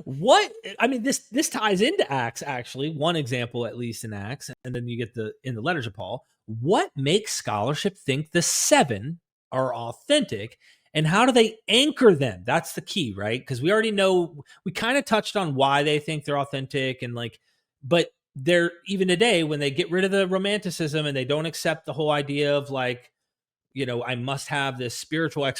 what I mean, this ties into Acts actually, one example at least in Acts, and then you get the in the letters of Paul. What makes scholarship think the 7 are authentic, and how do they anchor them? That's the key, right? Because we already know we kind of touched on why they think they're authentic and like, but they're even today when they get rid of the romanticism and they don't accept the whole idea of like, I must have this spiritual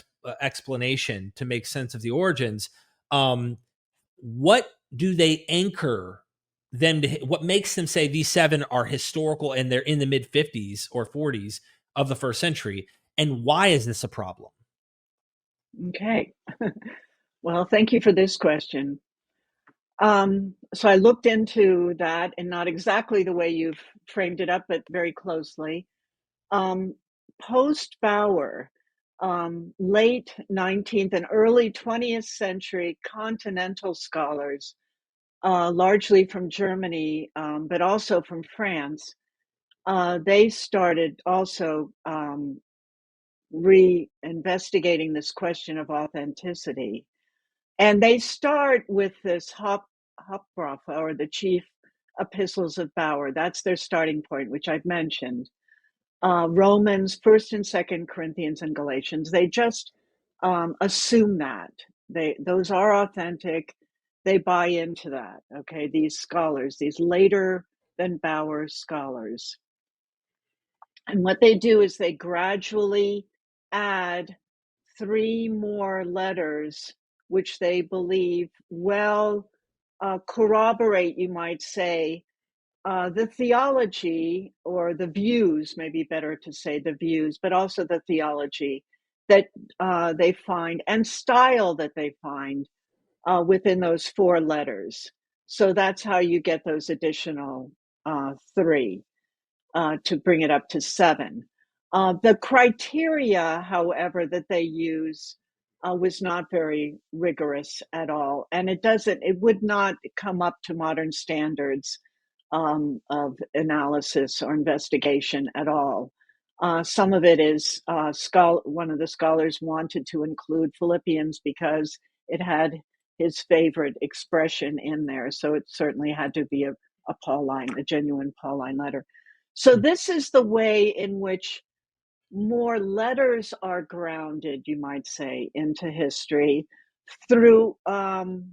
explanation to make sense of the origins. What do they anchor them to? What makes them say these 7 are historical and they're in the mid 50s or 40s of the first century? And why is this a problem? Okay. Well, thank you for this question. So I looked into that, and not exactly the way you've framed it up, but very closely. Um, Post Bauer, late 19th and early 20th century continental scholars, largely from Germany, but also from France, they started also re-investigating this question of authenticity. And they start with this Hauptbriefe, or the chief epistles of Bauer. That's their starting point, which I've mentioned. Romans, 1st and 2nd Corinthians, and Galatians. They just assume that those are authentic. They buy into that. Okay, these scholars, these later than Bauer scholars, and what they do is they gradually add 3 more letters, which they believe corroborate, you might say, the theology, or the views, maybe better to say the views, but also the theology that they find, and style that they find within those 4 letters. So that's how you get those additional 3 to bring it up to 7. The criteria, however, that they use was not very rigorous at all, and it would not come up to modern standards of analysis or investigation at all. Some of it is one of the scholars wanted to include Philippians because it had his favorite expression in there, so it certainly had to be a genuine Pauline letter. So this is the way in which more letters are grounded, you might say, into history through an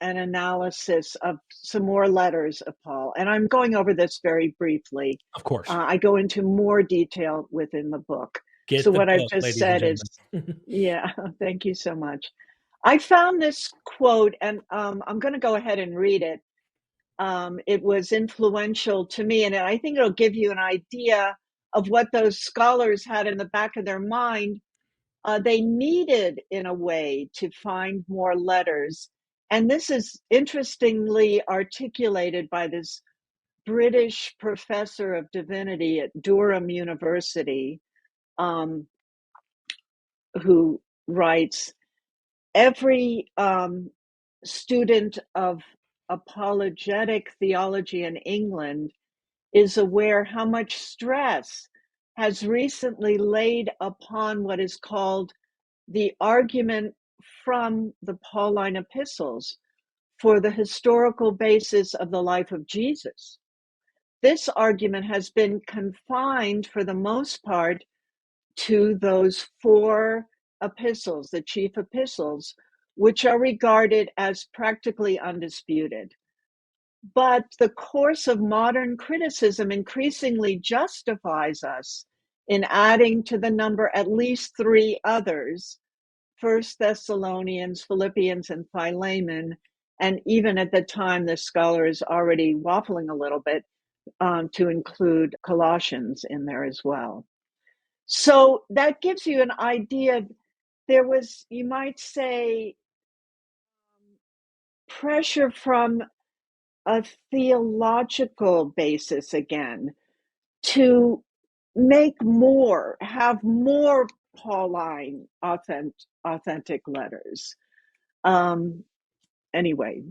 analysis of some more letters of Paul. And I'm going over this very briefly. Of course. I go into more detail within the book. So Get the what I've book, just ladies and said is, gentlemen. yeah, thank you so much. I found this quote, and I'm going to go ahead and read it. It was influential to me, and I think it'll give you an idea of what those scholars had in the back of their mind. They needed, in a way, to find more letters. And this is interestingly articulated by this British professor of divinity at Durham University, um, who writes, every student of apologetic theology in England is aware how much stress has recently laid upon what is called the argument from the Pauline epistles for the historical basis of the life of Jesus. This argument has been confined for the most part to those 4 epistles, the chief epistles, which are regarded as practically undisputed. But the course of modern criticism increasingly justifies us in adding to the number at least 3 others: First Thessalonians, Philippians, and Philemon. And even at the time, the scholar is already waffling a little bit to include Colossians in there as well. So that gives you an idea. There was, you might say, pressure from a theological basis again to have more Pauline authentic letters. Anyway,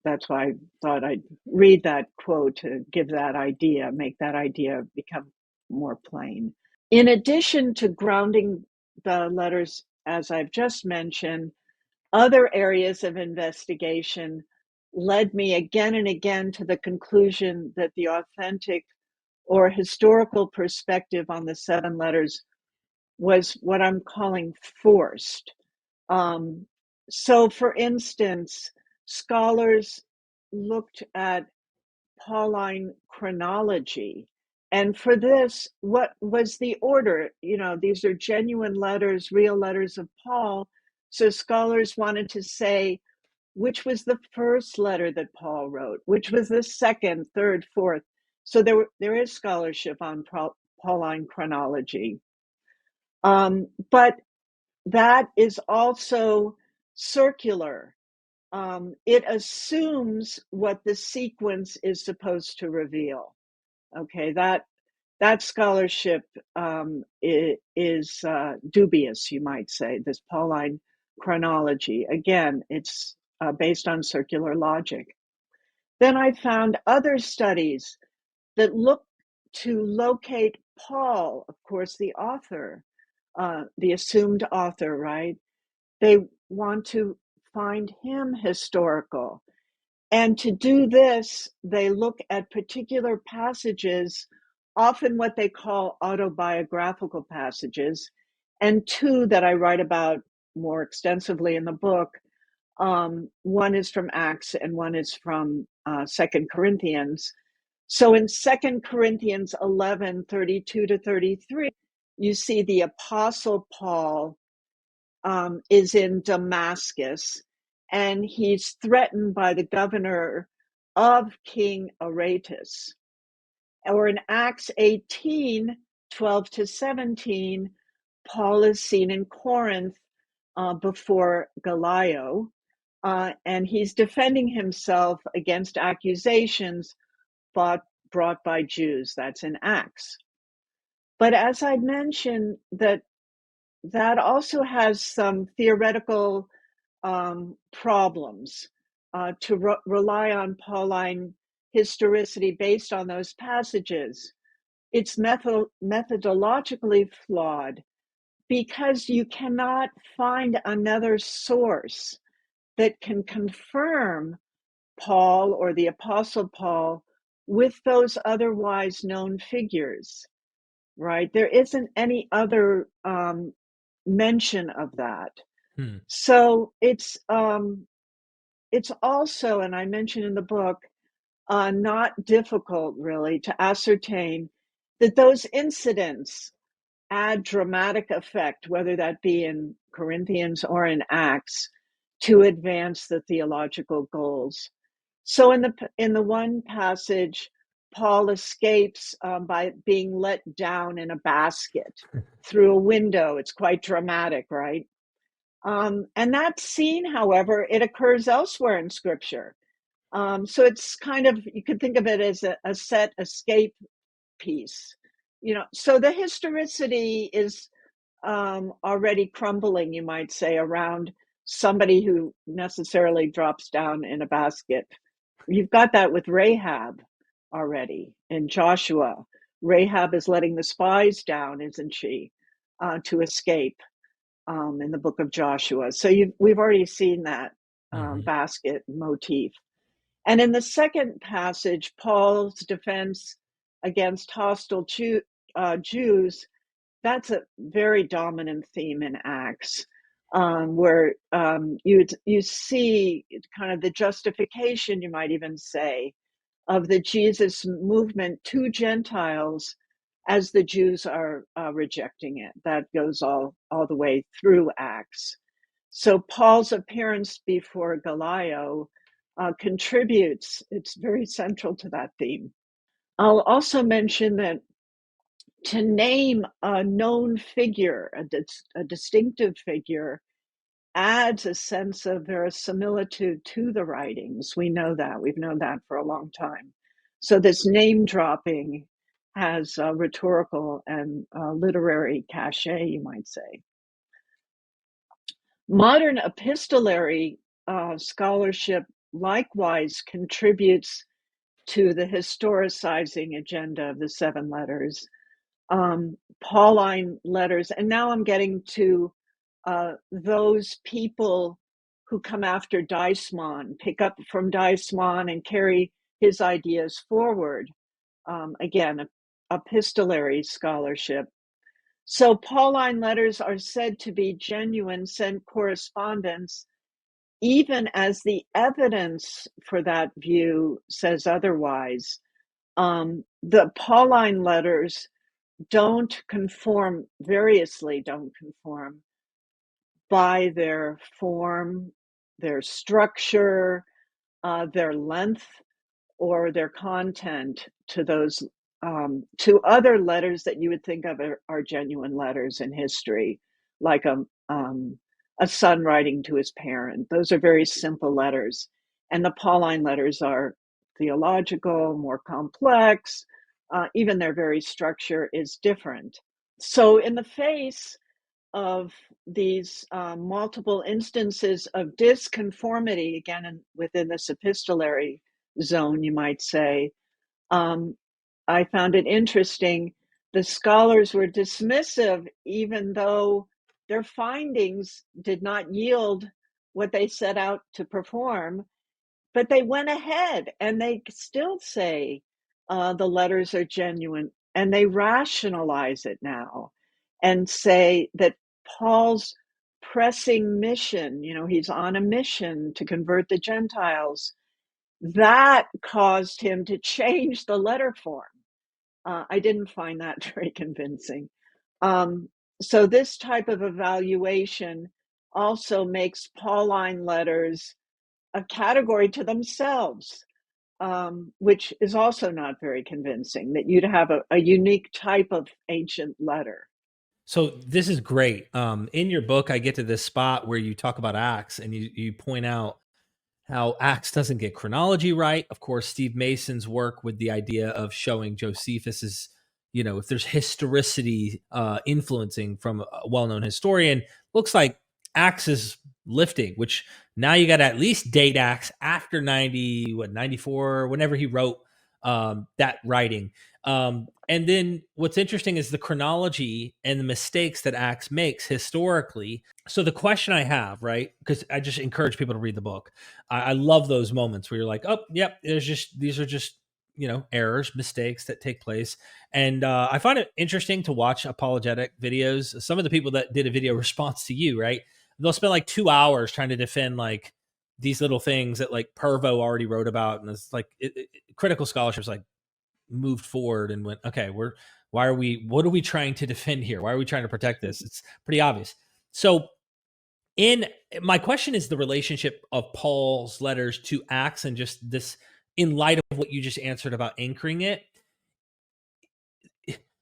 that's why I thought I'd read that quote to give that idea, make that idea become more plain. In addition to grounding the letters, as I've just mentioned, other areas of investigation led me again and again to the conclusion that the authentic or historical perspective on the seven letters was what I'm calling forced. So, for instance, scholars looked at Pauline chronology. And for this, what was the order? These are genuine letters, real letters of Paul. So scholars wanted to say which was the first letter that Paul wrote, which was the second, third, fourth. So there is scholarship on Pauline chronology. But that is also circular. It assumes what the sequence is supposed to reveal. Okay, that scholarship is dubious, you might say, this Pauline chronology. Again, it's based on circular logic. Then I found other studies that look to locate Paul, of course, the author, the assumed author, right? They want to find him historical. And to do this, they look at particular passages, often what they call autobiographical passages, and two that I write about more extensively in the book. One is from Acts and one is from 2 Corinthians. So in 2 Corinthians 11:32 to 33, you see the Apostle Paul is in Damascus, and he's threatened by the governor of King Aretas. Or in Acts 18:12 to 17, Paul is seen in Corinth before Gallio, and he's defending himself against accusations brought by Jews. That's in Acts. But as I mentioned, that also has some theoretical problems to rely on Pauline historicity based on those passages. It's methodologically flawed because you cannot find another source that can confirm Paul or the Apostle Paul with those otherwise known figures, right? There isn't any other mention of that. So it's also, and I mentioned in the book, not difficult really to ascertain that those incidents add dramatic effect, whether that be in Corinthians or in Acts, to advance the theological goals. So in the one passage, Paul escapes by being let down in a basket through a window. It's quite dramatic, right? And that scene, however, it occurs elsewhere in Scripture. So it's kind of, you could think of it as a set escape piece. So the historicity is already crumbling, you might say, around somebody who necessarily drops down in a basket. You've got that with Rahab already in Joshua. Rahab is letting the spies down, isn't she, to escape in the book of Joshua. So we've already seen that basket motif. And in the second passage, Paul's defense against hostile Jews, that's a very dominant theme in Acts, where you see kind of the justification, you might even say, of the Jesus movement to Gentiles as the Jews are rejecting it. That goes all the way through Acts. So Paul's appearance before Gallio contributes, it's very central to that theme. I'll also mention that to name a known figure, a distinctive figure, adds a sense of verisimilitude to the writings. We know that. We've known that for a long time. So this name dropping has rhetorical and literary cachet, you might say. Modern epistolary scholarship likewise contributes to the historicizing agenda of the seven letters. Pauline letters, and now I'm getting to those people who come after Deismann, pick up from Deismann and carry his ideas forward. Again, epistolary scholarship. So Pauline letters are said to be genuine, sent correspondence, even as the evidence for that view says otherwise. The Pauline letters variously don't conform by their form, their structure, their length, or their content to those to other letters that you would think of are genuine letters in history, like a son writing to his parent. Those are very simple letters, and the Pauline letters are theological, more complex. Even their very structure is different. So, in the face of these multiple instances of disconformity, again, within this epistolary zone, you might say, I found it interesting. The scholars were dismissive, even though their findings did not yield what they set out to perform, but they went ahead and they still say the letters are genuine, and they rationalize it now and say that Paul's pressing mission, he's on a mission to convert the Gentiles, that caused him to change the letter form. I didn't find that very convincing. So this type of evaluation also makes Pauline letters a category to themselves, which is also not very convincing, that you'd have a unique type of ancient letter. So this is great. In your book, I get to this spot where you talk about Acts, and you point out how Acts doesn't get chronology right. Of course, Steve Mason's work with the idea of showing Josephus's, if there's historicity influencing from a well-known historian, looks like Acts is lifting, which now you got to at least date Acts after 94, whenever he wrote that writing. And then what's interesting is the chronology and the mistakes that Acts makes historically. So the question I have, right, because I just encourage people to read the book. I love those moments where you're like, oh, yep, these are just errors, mistakes that take place. And I find it interesting to watch apologetic videos. Some of the people that did a video response to you, right, they'll spend like 2 hours trying to defend like these little things that like Pervo already wrote about, and it's like critical scholarship is like moved forward and went, okay, what are we trying to defend here? Why are we trying to protect this? It's pretty obvious. So in my question is the relationship of Paul's letters to Acts, and just this in light of what you just answered about anchoring it.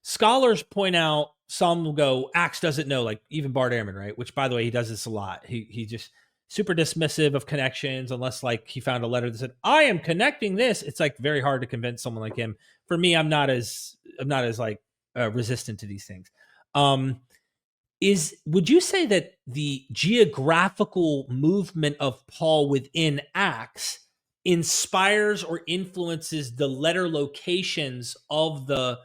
Scholars point out, some will go, Acts doesn't know, like even Bart Ehrman, right? Which, by the way, he does this a lot. He just super dismissive of connections, unless like he found a letter that said, I am connecting this. It's like very hard to convince someone like him. For me, I'm not as like resistant to these things. Would you say that the geographical movement of Paul within Acts inspires or influences the letter locations of the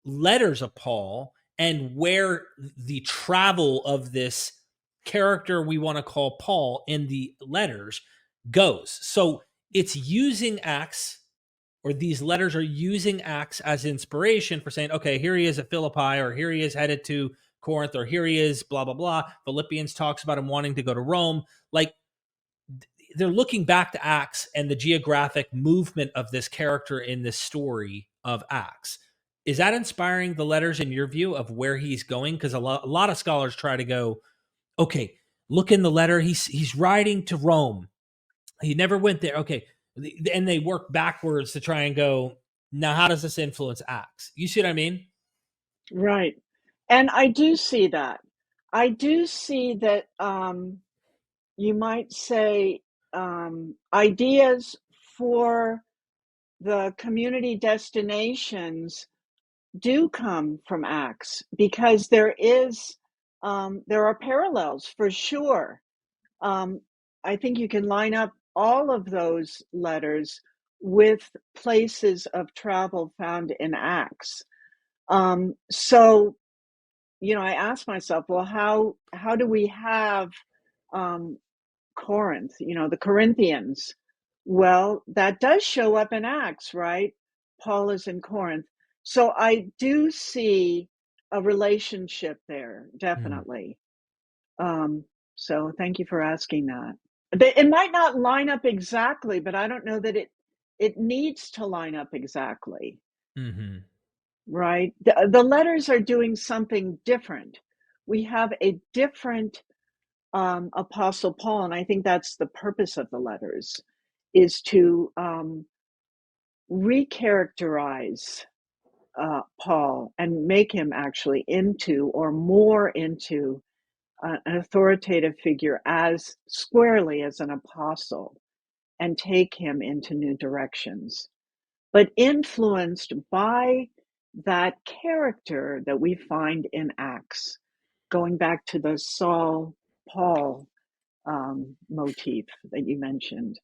letters of Paul, and where the travel of this character we want to call Paul in the letters goes? So it's using Acts, or these letters are using Acts as inspiration for saying, okay, here he is at Philippi, or here he is headed to Corinth, or here he is, blah, blah, blah. Philippians talks about him wanting to go to Rome. Like, they're looking back to Acts and the geographic movement of this character in this story of Acts. Is that inspiring the letters in your view of where he's going? Because a lot of scholars try to go, okay, look in the letter. He's writing to Rome. He never went there. Okay. And they work backwards to try and go, now, how does this influence Acts? You see what I mean? Right. And I do see that. I do see that you might say ideas for the community destinations do come from Acts, because there are parallels for sure. I think you can line up all of those letters with places of travel found in Acts. So, I asked myself, well, how do we have Corinth, the Corinthians? Well, that does show up in Acts, right? Paul is in Corinth. So I do see a relationship there, Mm, definitely. Um, so thank you for asking that. It might not line up exactly, but I don't know that it needs to line up exactly, mm-hmm, right? The letters are doing something different. We have a different Apostle Paul, and I think that's the purpose of the letters, is to recharacterize Paul and make him actually into, or more into, an authoritative figure as squarely as an apostle, and take him into new directions, but influenced by that character that we find in Acts, going back to the Saul Paul motif that you mentioned.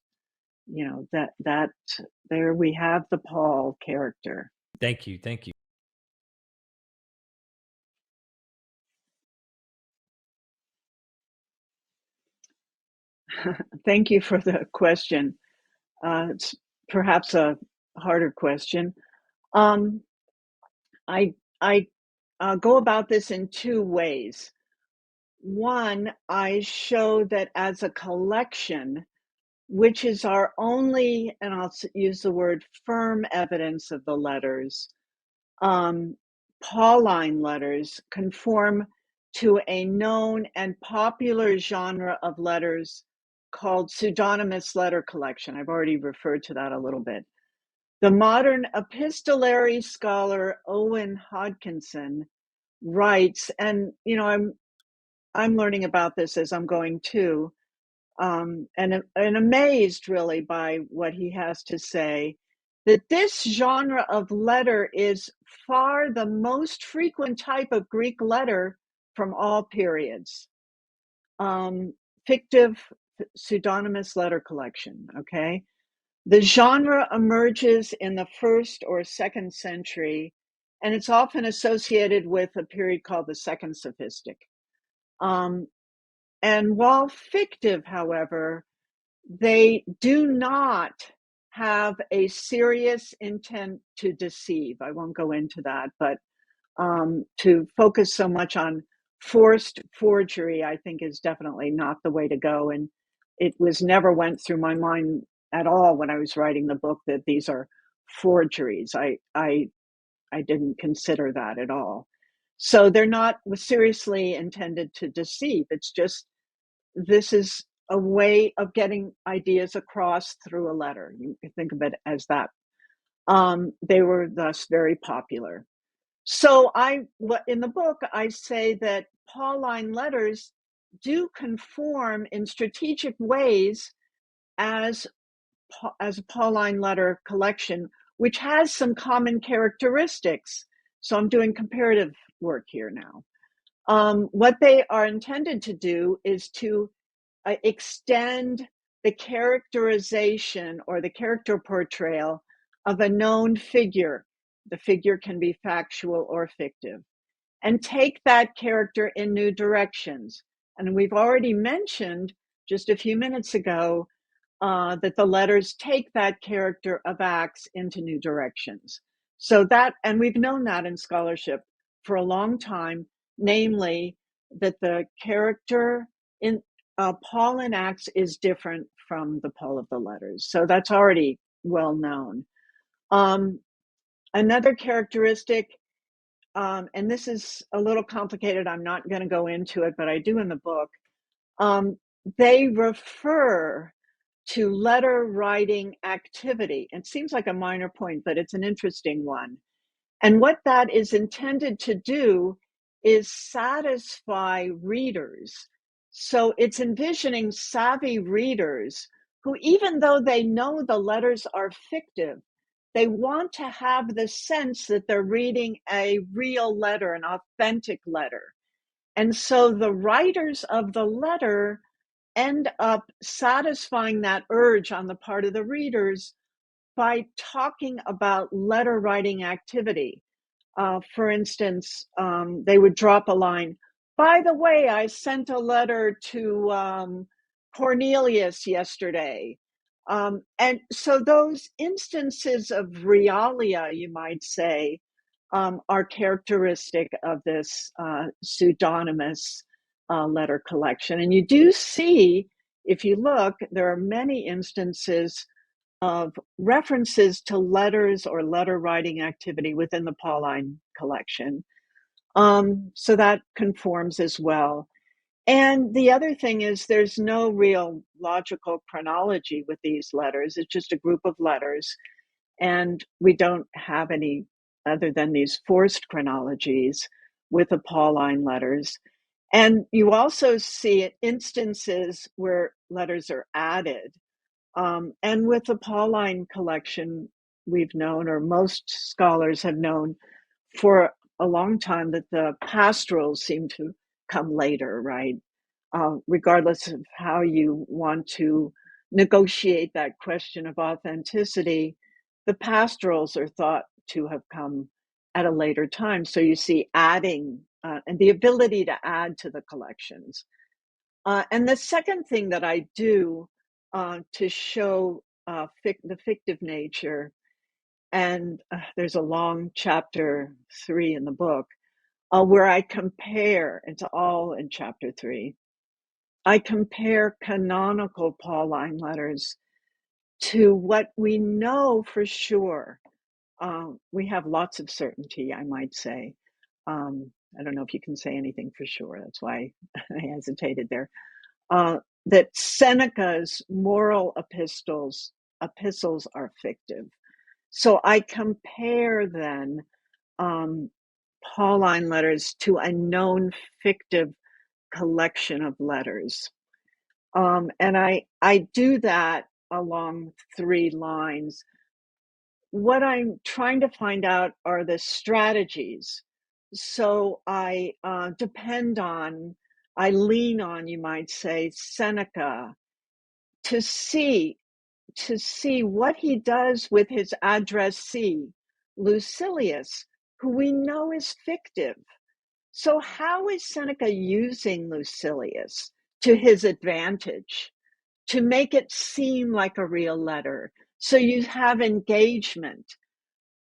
That there we have the Paul character. thank you, thank you. Thank you for the question. It's perhaps a harder question. Um, I go about this in two ways. One, I show that as a collection, which is our only, and I'll use the word firm evidence of the letters, Pauline letters conform to a known and popular genre of letters called pseudonymous letter collection. I've already referred to that a little bit. The modern epistolary scholar Owen Hodkinson writes, and I'm learning about this as I'm going too, and amazed really by what he has to say, that this genre of letter is far the most frequent type of Greek letter from all periods. Fictive pseudonymous letter collection, okay? The genre emerges in the first or second century, and it's often associated with a period called the Second Sophistic. And while fictive, however, they do not have a serious intent to deceive. I won't go into that, but to focus so much on forced forgery, I think, is definitely not the way to go. And it never went through my mind at all when I was writing the book that these are forgeries. I didn't consider that at all. So they're not seriously intended to deceive. It's just, this is a way of getting ideas across through a letter. You can think of it as that. They were thus very popular. So in the book, I say that Pauline letters do conform in strategic ways as a Pauline letter collection, which has some common characteristics. So I'm doing comparative work here now. What they are intended to do is to extend the characterization or the character portrayal of a known figure. The figure can be factual or fictive, and take that character in new directions. And we've already mentioned just a few minutes ago that the letters take that character of Acts into new directions. So that, and we've known that in scholarship for a long time, namely that the character in Paul in Acts is different from the Paul of the letters. So that's already well known. Another characteristic, and this is a little complicated, I'm not going to go into it, but I do in the book, they refer to letter writing activity. It seems like a minor point, but it's an interesting one. And what that is intended to do is satisfy readers. So it's envisioning savvy readers who, even though they know the letters are fictive, they want to have the sense that they're reading a real letter, an authentic letter. And so the writers of the letter end up satisfying that urge on the part of the readers by talking about letter writing activity. For instance, they would drop a line, by the way, I sent a letter to Cornelius yesterday. And so those instances of realia, you might say, are characteristic of this pseudonymous letter collection. And you do see, if you look, there are many instances of references to letters or letter writing activity within the Pauline collection. So that conforms as well. And the other thing is there's no real logical chronology with these letters. It's just a group of letters. And we don't have any other than these forced chronologies with the Pauline letters. And you also see instances where letters are added. And with the Pauline collection, we've known, or most scholars have known for a long time, that the pastorals seem to come later, right? Regardless of how you want to negotiate that question of authenticity, the pastorals are thought to have come at a later time. So you see adding and the ability to add to the collections. And the second thing that I do to show the fictive nature, and there's a long chapter 3 in the book where I compare, it's all in chapter 3, I compare canonical Pauline letters to what we know for sure. We have lots of certainty, I might say. I don't know if you can say anything for sure. That's why I hesitated there. That Seneca's moral epistles are fictive. So I compare then Pauline letters to a known fictive collection of letters. And I do that along 3 lines. What I'm trying to find out are the strategies. So I lean on, you might say, Seneca to see what he does with his addressee, Lucilius, who we know is fictive. So how is Seneca using Lucilius to his advantage to make it seem like a real letter? So you have engagement.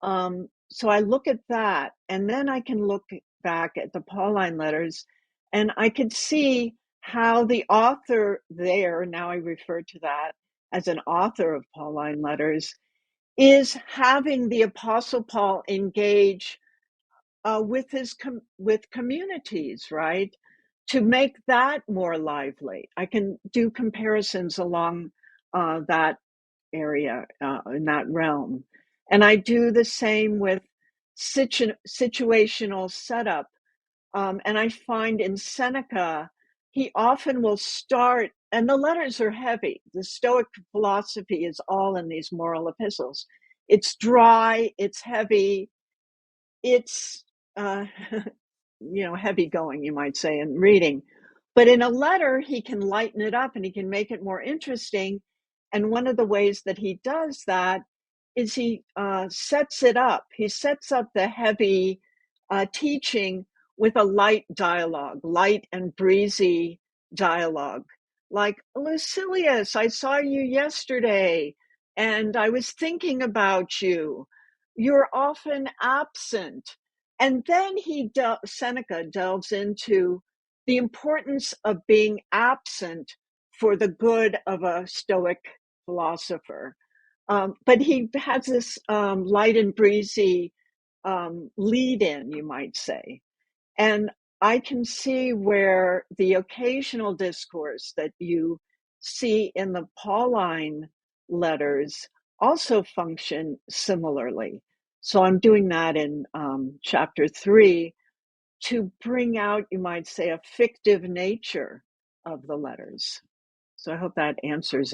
So I look at that, and then I can look back at the Pauline letters, and I could see how the author there, now I refer to that as an author of Pauline letters, is having the Apostle Paul engage with communities, right? To make that more lively. I can do comparisons along that area, in that realm. And I do the same with situational setup. And I find in Seneca, he often will start, and the letters are heavy. The Stoic philosophy is all in these moral epistles. It's dry, it's heavy, it's heavy going, you might say, in reading. But in a letter, he can lighten it up and he can make it more interesting. And one of the ways that he does that is he sets it up. He sets up the heavy teaching with a light dialogue, light and breezy dialogue. Like, Lucilius, I saw you yesterday and I was thinking about you. You're often absent. And then Seneca delves into the importance of being absent for the good of a Stoic philosopher. But he has this light and breezy lead in, you might say. And I can see where the occasional discourse that you see in the Pauline letters also function similarly. So I'm doing that in chapter 3 to bring out, you might say, a fictive nature of the letters. So I hope that answers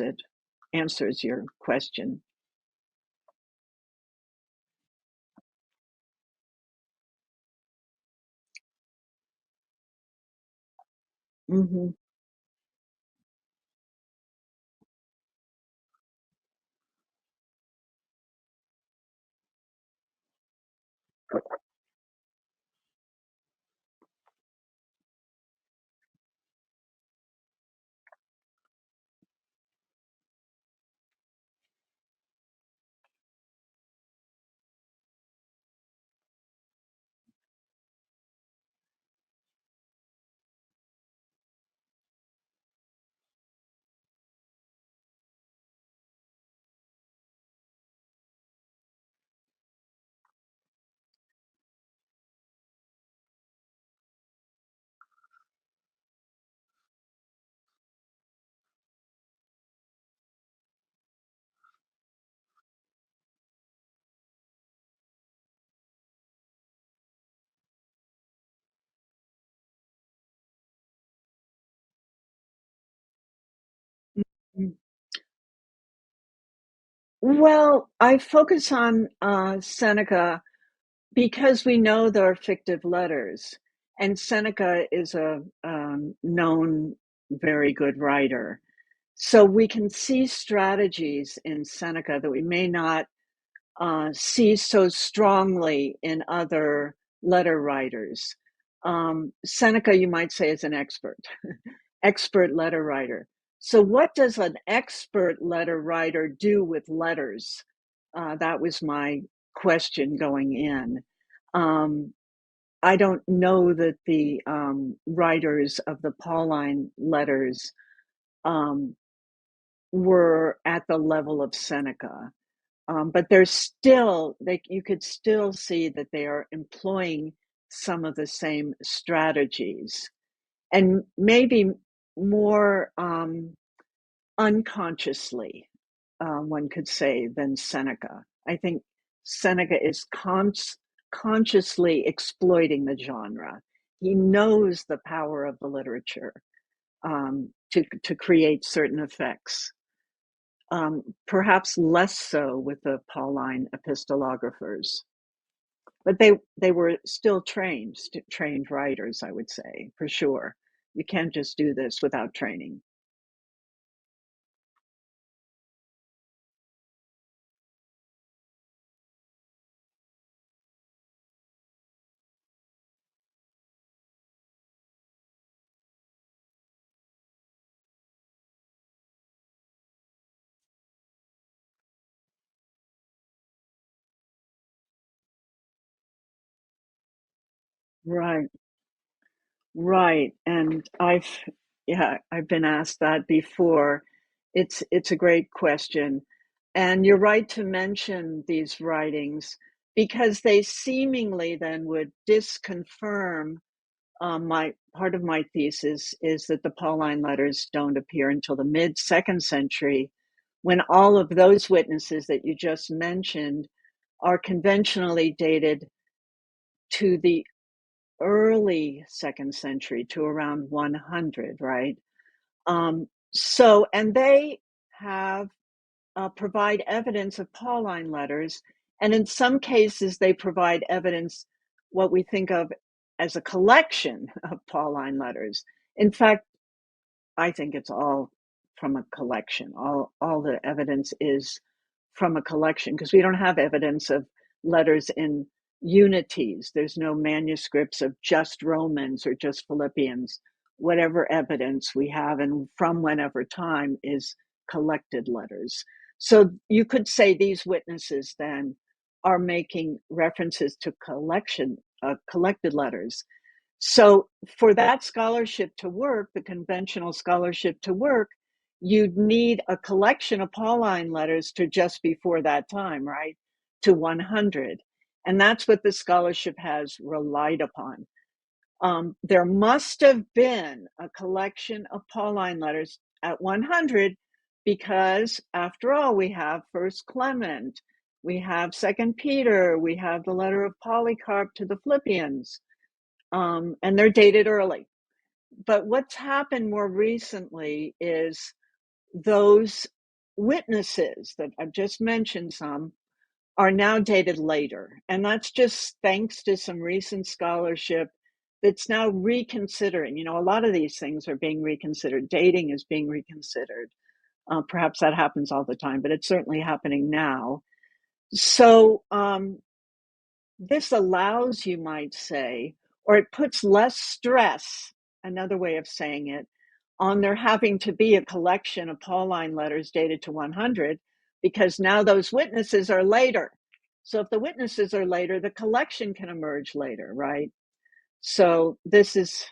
your question. Mhm. Mm. Well, I focus on Seneca because we know there are fictive letters, and Seneca is a known very good writer. So we can see strategies in Seneca that we may not see so strongly in other letter writers. Seneca, you might say, is an expert, expert letter writer. So, what does an expert letter writer do with letters? That was my question going in. Um, I don't know that the writers of the Pauline letters um, were at the level of Seneca. But there's still, you could still see that they are employing some of the same strategies, and maybe more unconsciously, one could say, than Seneca. I think Seneca is consciously exploiting the genre. He knows the power of the literature to create certain effects. Perhaps less so with the Pauline epistographers, but they were still trained writers, I would say, for sure. You can't just do this without training. Right, right. And I've been asked that before. It's a great question. And you're right to mention these writings because they seemingly then would disconfirm my part of my thesis is that the Pauline letters don't appear until the mid second century, when all of those witnesses that you just mentioned are conventionally dated to the early second century, to around 100, right? And they have provide evidence of Pauline letters, and in some cases, they provide evidence what we think of as a collection of Pauline letters. In fact, I think it's all from a collection. All the evidence is from a collection because we don't have evidence of letters in unities. There's no manuscripts of just Romans or just Philippians. Whatever evidence we have and from whenever time is collected letters. So you could say these witnesses then are making references to collected letters. So for that scholarship to work, the conventional scholarship to work, you'd need a collection of Pauline letters to just before that time, right? To 100. And that's what the scholarship has relied upon. There must have been a collection of Pauline letters at 100 because, after all, we have First Clement, we have Second Peter, we have the letter of Polycarp to the Philippians, and they're dated early. But what's happened more recently is those witnesses that I've just mentioned, some are now dated later. And that's just thanks to some recent scholarship it's now reconsidering. A lot of these things are being reconsidered. Dating is being reconsidered. Perhaps that happens all the time, but it's certainly happening now. So this allows, you might say, or it puts less stress, another way of saying it, on there having to be a collection of Pauline letters dated to 100, because now those witnesses are later. So if the witnesses are later, the collection can emerge later, right? So this is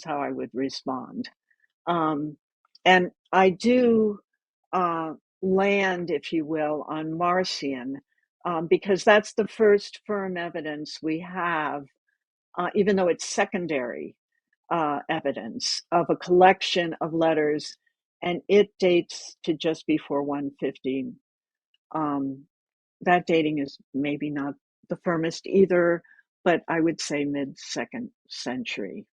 how I would respond. And I do land, if you will, on Marcion, because that's the first firm evidence we have, even though it's secondary evidence of a collection of letters, and it dates to just before 150. That dating is maybe not the firmest either, but I would say mid-second century.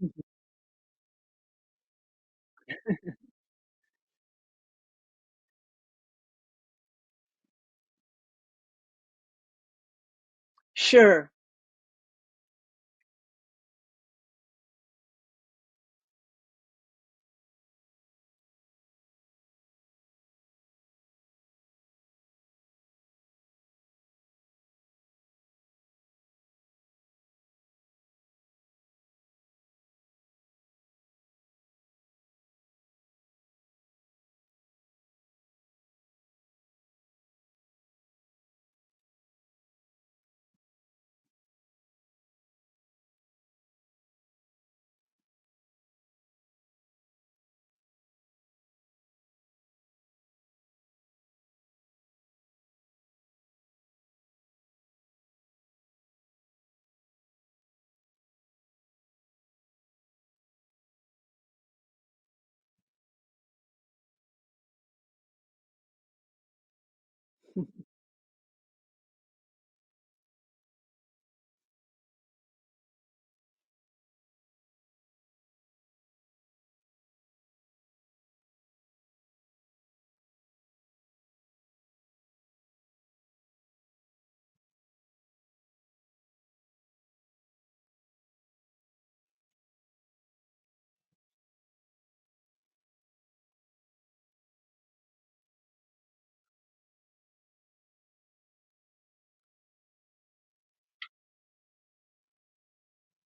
Mhm. Sure.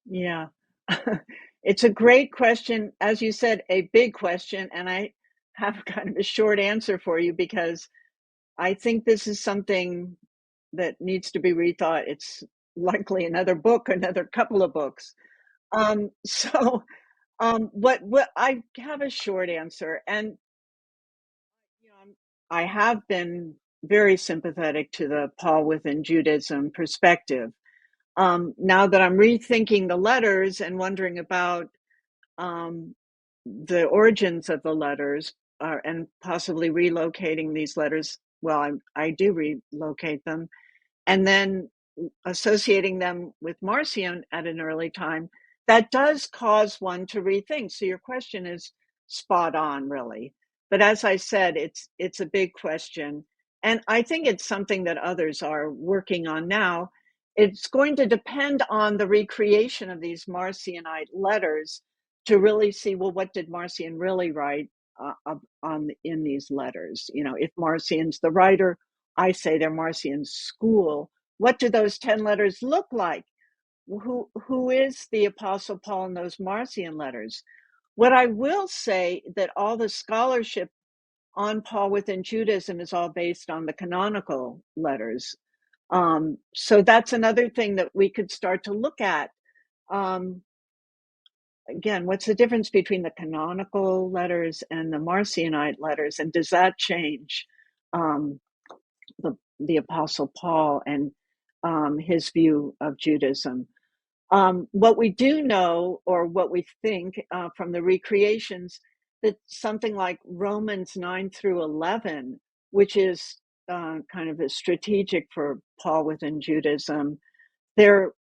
Yeah. It's a great question. As you said, a big question. And I have kind of a short answer for you, because I think this is something that needs to be rethought. It's likely another book, another couple of books. So, what I have a short answer, and I have been very sympathetic to the Paul within Judaism perspective. Now that I'm rethinking the letters and wondering about um, the origins of the letters, and possibly relocating these letters. Well, I do relocate them, and then associating them with Marcion at an early time, that does cause one to rethink. So your question is spot on, really. But as I said, it's a big question, and I think it's something that others are working on now. It's going to depend on the recreation of these Marcionite letters to really see, well, what did Marcion really write on in these letters? If Marcion's the writer, I say they're Marcion's school. What do those 10 letters look like? Who is the Apostle Paul in those Marcion letters? What I will say, that all the scholarship on Paul within Judaism is all based on the canonical letters. So that's another thing that we could start to look at. Again, what's the difference between the canonical letters and the Marcionite letters, and does that change um, the Apostle Paul and his view of Judaism? What we do know, or what we think from the recreations, that something like Romans 9 through 11, which is kind of a strategic for Paul within Judaism. They're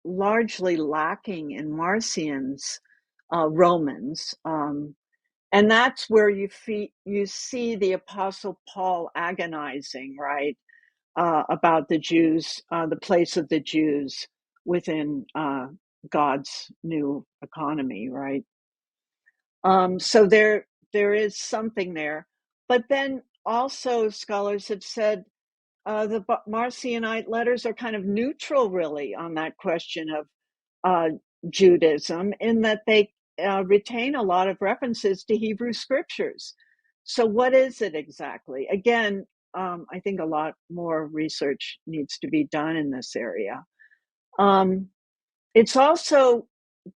largely lacking in Marcion's Romans. And that's where you see the Apostle Paul agonizing, right, about the Jews, the place of the Jews within God's new economy, right? So there is something there. But then also scholars have said the Marcionite letters are kind of neutral, really, on that question of Judaism, in that they retain a lot of references to Hebrew scriptures. So, what is it exactly? Again, I think a lot more research needs to be done in this area. It's also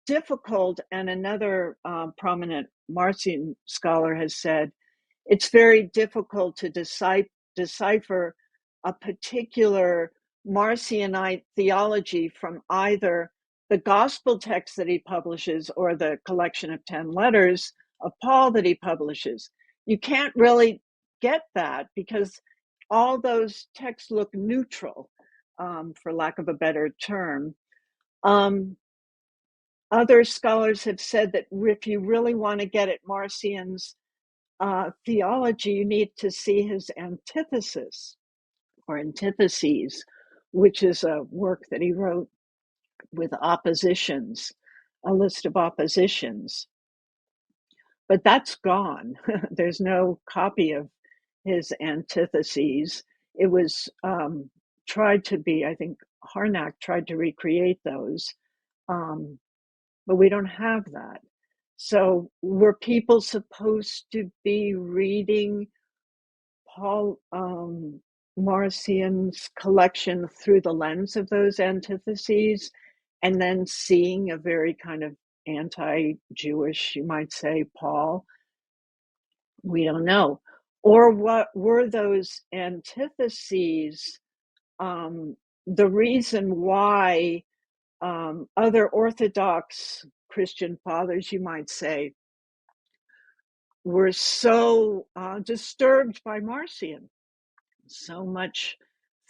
difficult, and another prominent Marcion scholar has said it's very difficult to decipher a particular Marcionite theology from either the gospel text that he publishes or the collection of 10 letters of Paul that he publishes. You can't really get that because all those texts look neutral, for lack of a better term. Other scholars have said that if you really want to get at Marcion's theology, you need to see his antithesis or antitheses, which is a work that he wrote with oppositions, a list of oppositions. But that's gone. There's no copy of his antitheses. It was tried to be, I think Harnack tried to recreate those, but we don't have that. So were people supposed to be reading Paul Marcion's collection through the lens of those antitheses, and then seeing a very kind of anti-Jewish, you might say, Paul? We don't know. Or what were those antitheses the reason why other Orthodox Christian fathers, you might say, were so disturbed by Marcion, so much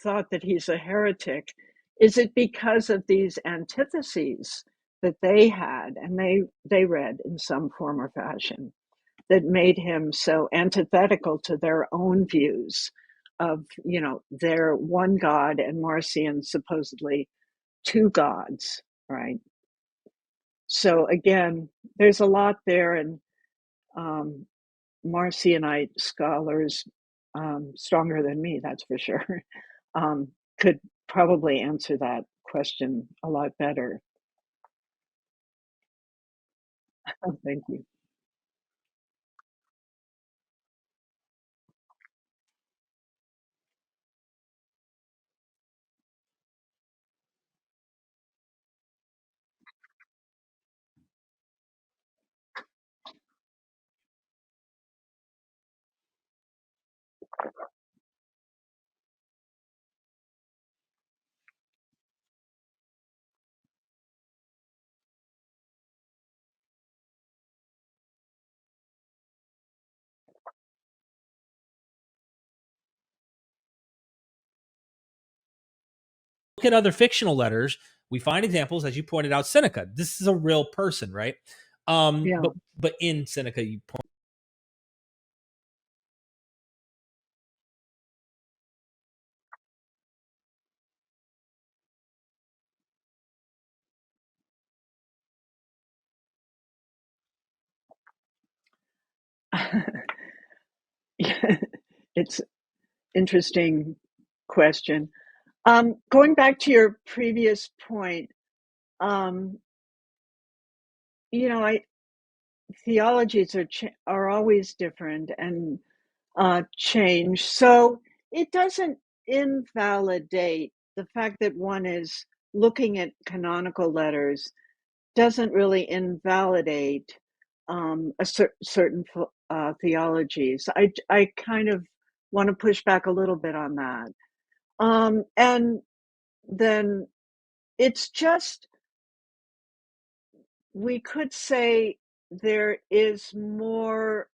thought that he's a heretic? Is it because of these antitheses that they had and they read in some form or fashion that made him so antithetical to their own views of, their one God and Marcion supposedly two gods, right? So again, there's a lot there, and Marcionite scholars, stronger than me, that's for sure, could probably answer that question a lot better. Oh, thank you. Look at other fictional letters. We find examples, as you pointed out, Seneca. This is a real person, right? Yeah. But in Seneca, you point. It's interesting question. Going back to your previous point, um, I theologies are always different and change. So it doesn't invalidate the fact that one is looking at canonical letters, doesn't really invalidate certain theologies. I kind of want to push back a little bit on that. And then it's just, we could say there is more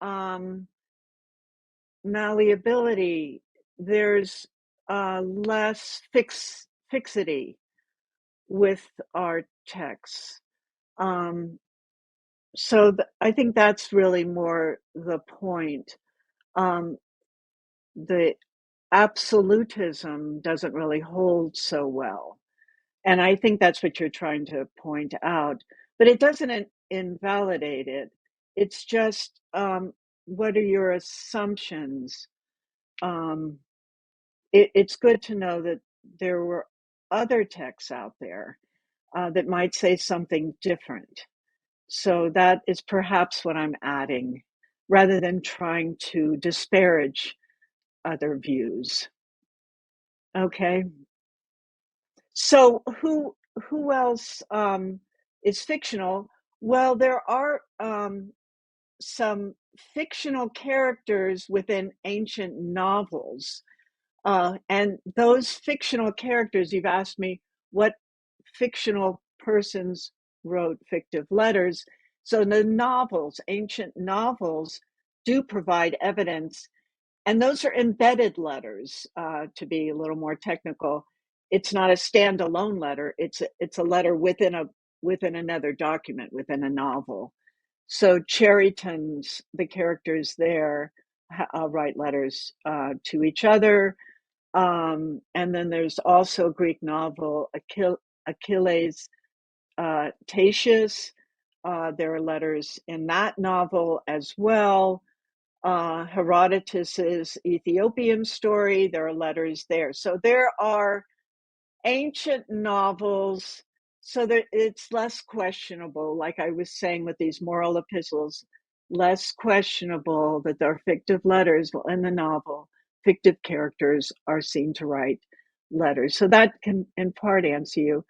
malleability there's less fixity with our texts. Um, I think that's really more the point. Um, the absolutism doesn't really hold so well. And I think that's what you're trying to point out. But it doesn't invalidate it. It's just what are your assumptions? Um, it's good to know that there were other texts out there that might say something different. So that is perhaps what I'm adding, rather than trying to disparage other views. Okay. So who else is fictional? Well, there are some fictional characters within ancient novels. And those fictional characters, you've asked me what fictional persons wrote fictive letters. So the novels, ancient novels, do provide evidence, and those are embedded letters. To be a little more technical, it's not a standalone letter. It's a letter within another document, within a novel. So Cherryton's, the characters there, write letters to each other. And then there's also a Greek novel, Achilles Tatius. There are letters in that novel as well. Herodotus's Ethiopian story, there are letters there. So there are ancient novels, so that it's less questionable, like I was saying with these moral epistles, less questionable that there are fictive letters. Well, in the novel, fictive characters are seen to write letters. So that can in part answer you.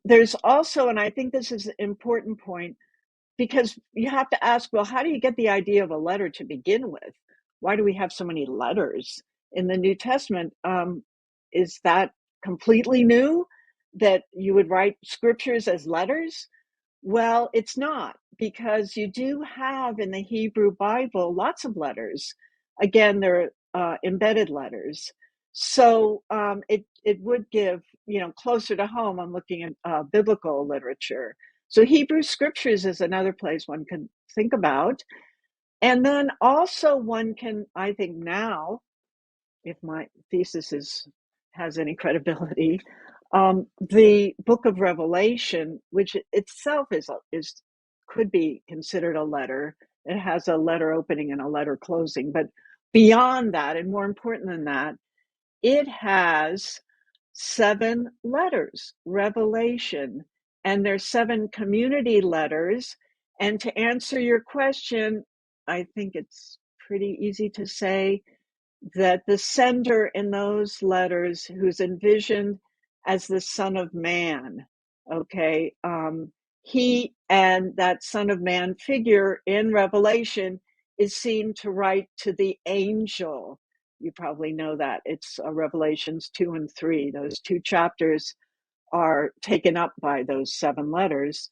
There's also, and I think this is an important point, because you have to ask, well, how do you get the idea of a letter to begin with? Why do we have so many letters in the New Testament? Is that completely new, that you would write scriptures as letters? Well, it's not, because you do have in the Hebrew Bible lots of letters. Again, they're embedded letters. So it would give, closer to home. I'm looking at biblical literature. So Hebrew scriptures is another place one can think about. And then also one can, I think now, if my thesis has any credibility, the Book of Revelation, which itself is could be considered a letter. It has a letter opening and a letter closing, but beyond that, and more important than that, it has 7 letters, Revelation, and there's 7 community letters. And to answer your question, I think it's pretty easy to say that the sender in those letters, who's envisioned as the Son of Man, okay, he and that Son of Man figure in Revelation is seen to write to the angel. You probably know that. It's Revelations 2 and 3. Those 2 chapters are taken up by those 7 letters.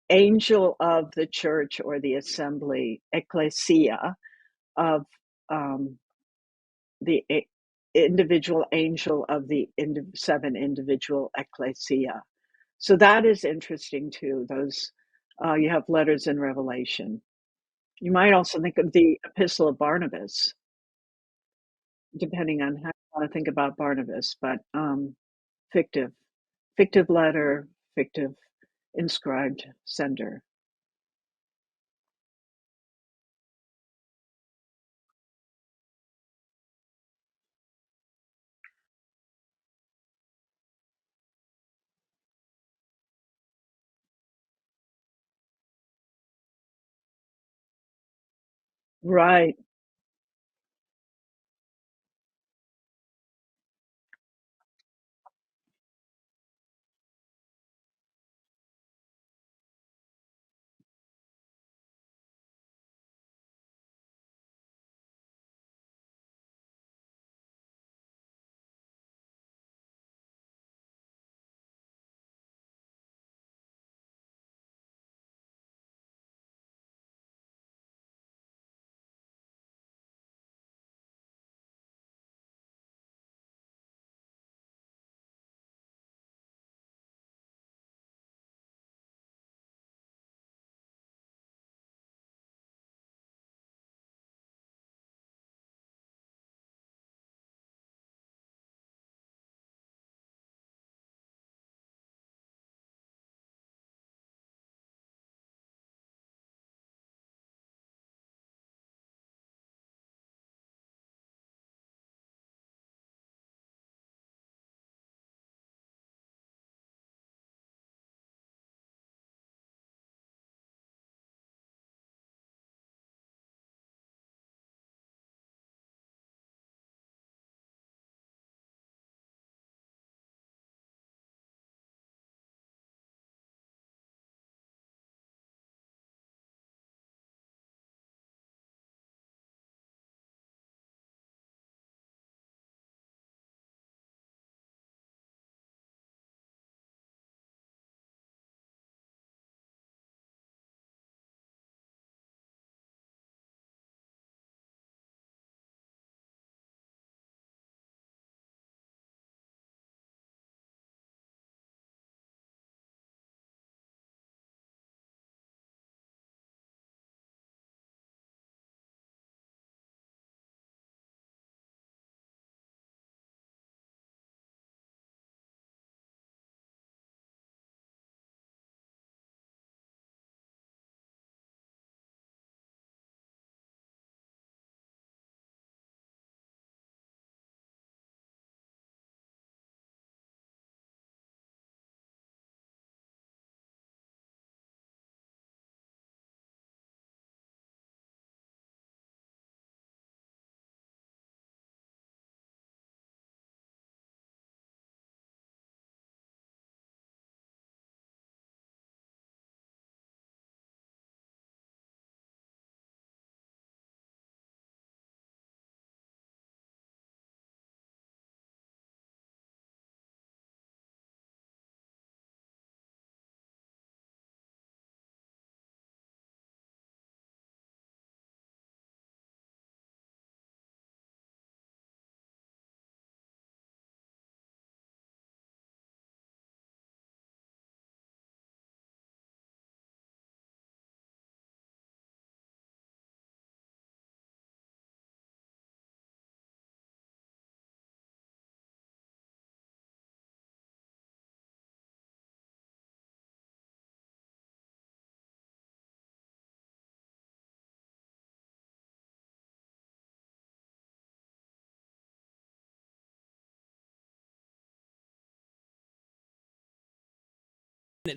Angel of the church or the assembly, ecclesia, of the individual angel of the 7 individual ecclesia. So that is interesting too. Those you have letters in Revelation. You might also think of the Epistle of Barnabas, depending on how you want to think about Barnabas. But fictive, fictive letter, fictive inscribed sender. Right.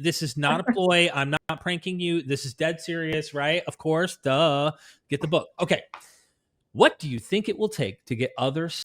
This is not a ploy. I'm not pranking you. This is dead serious, right? Of course, duh. Get the book. Okay. What do you think it will take to get others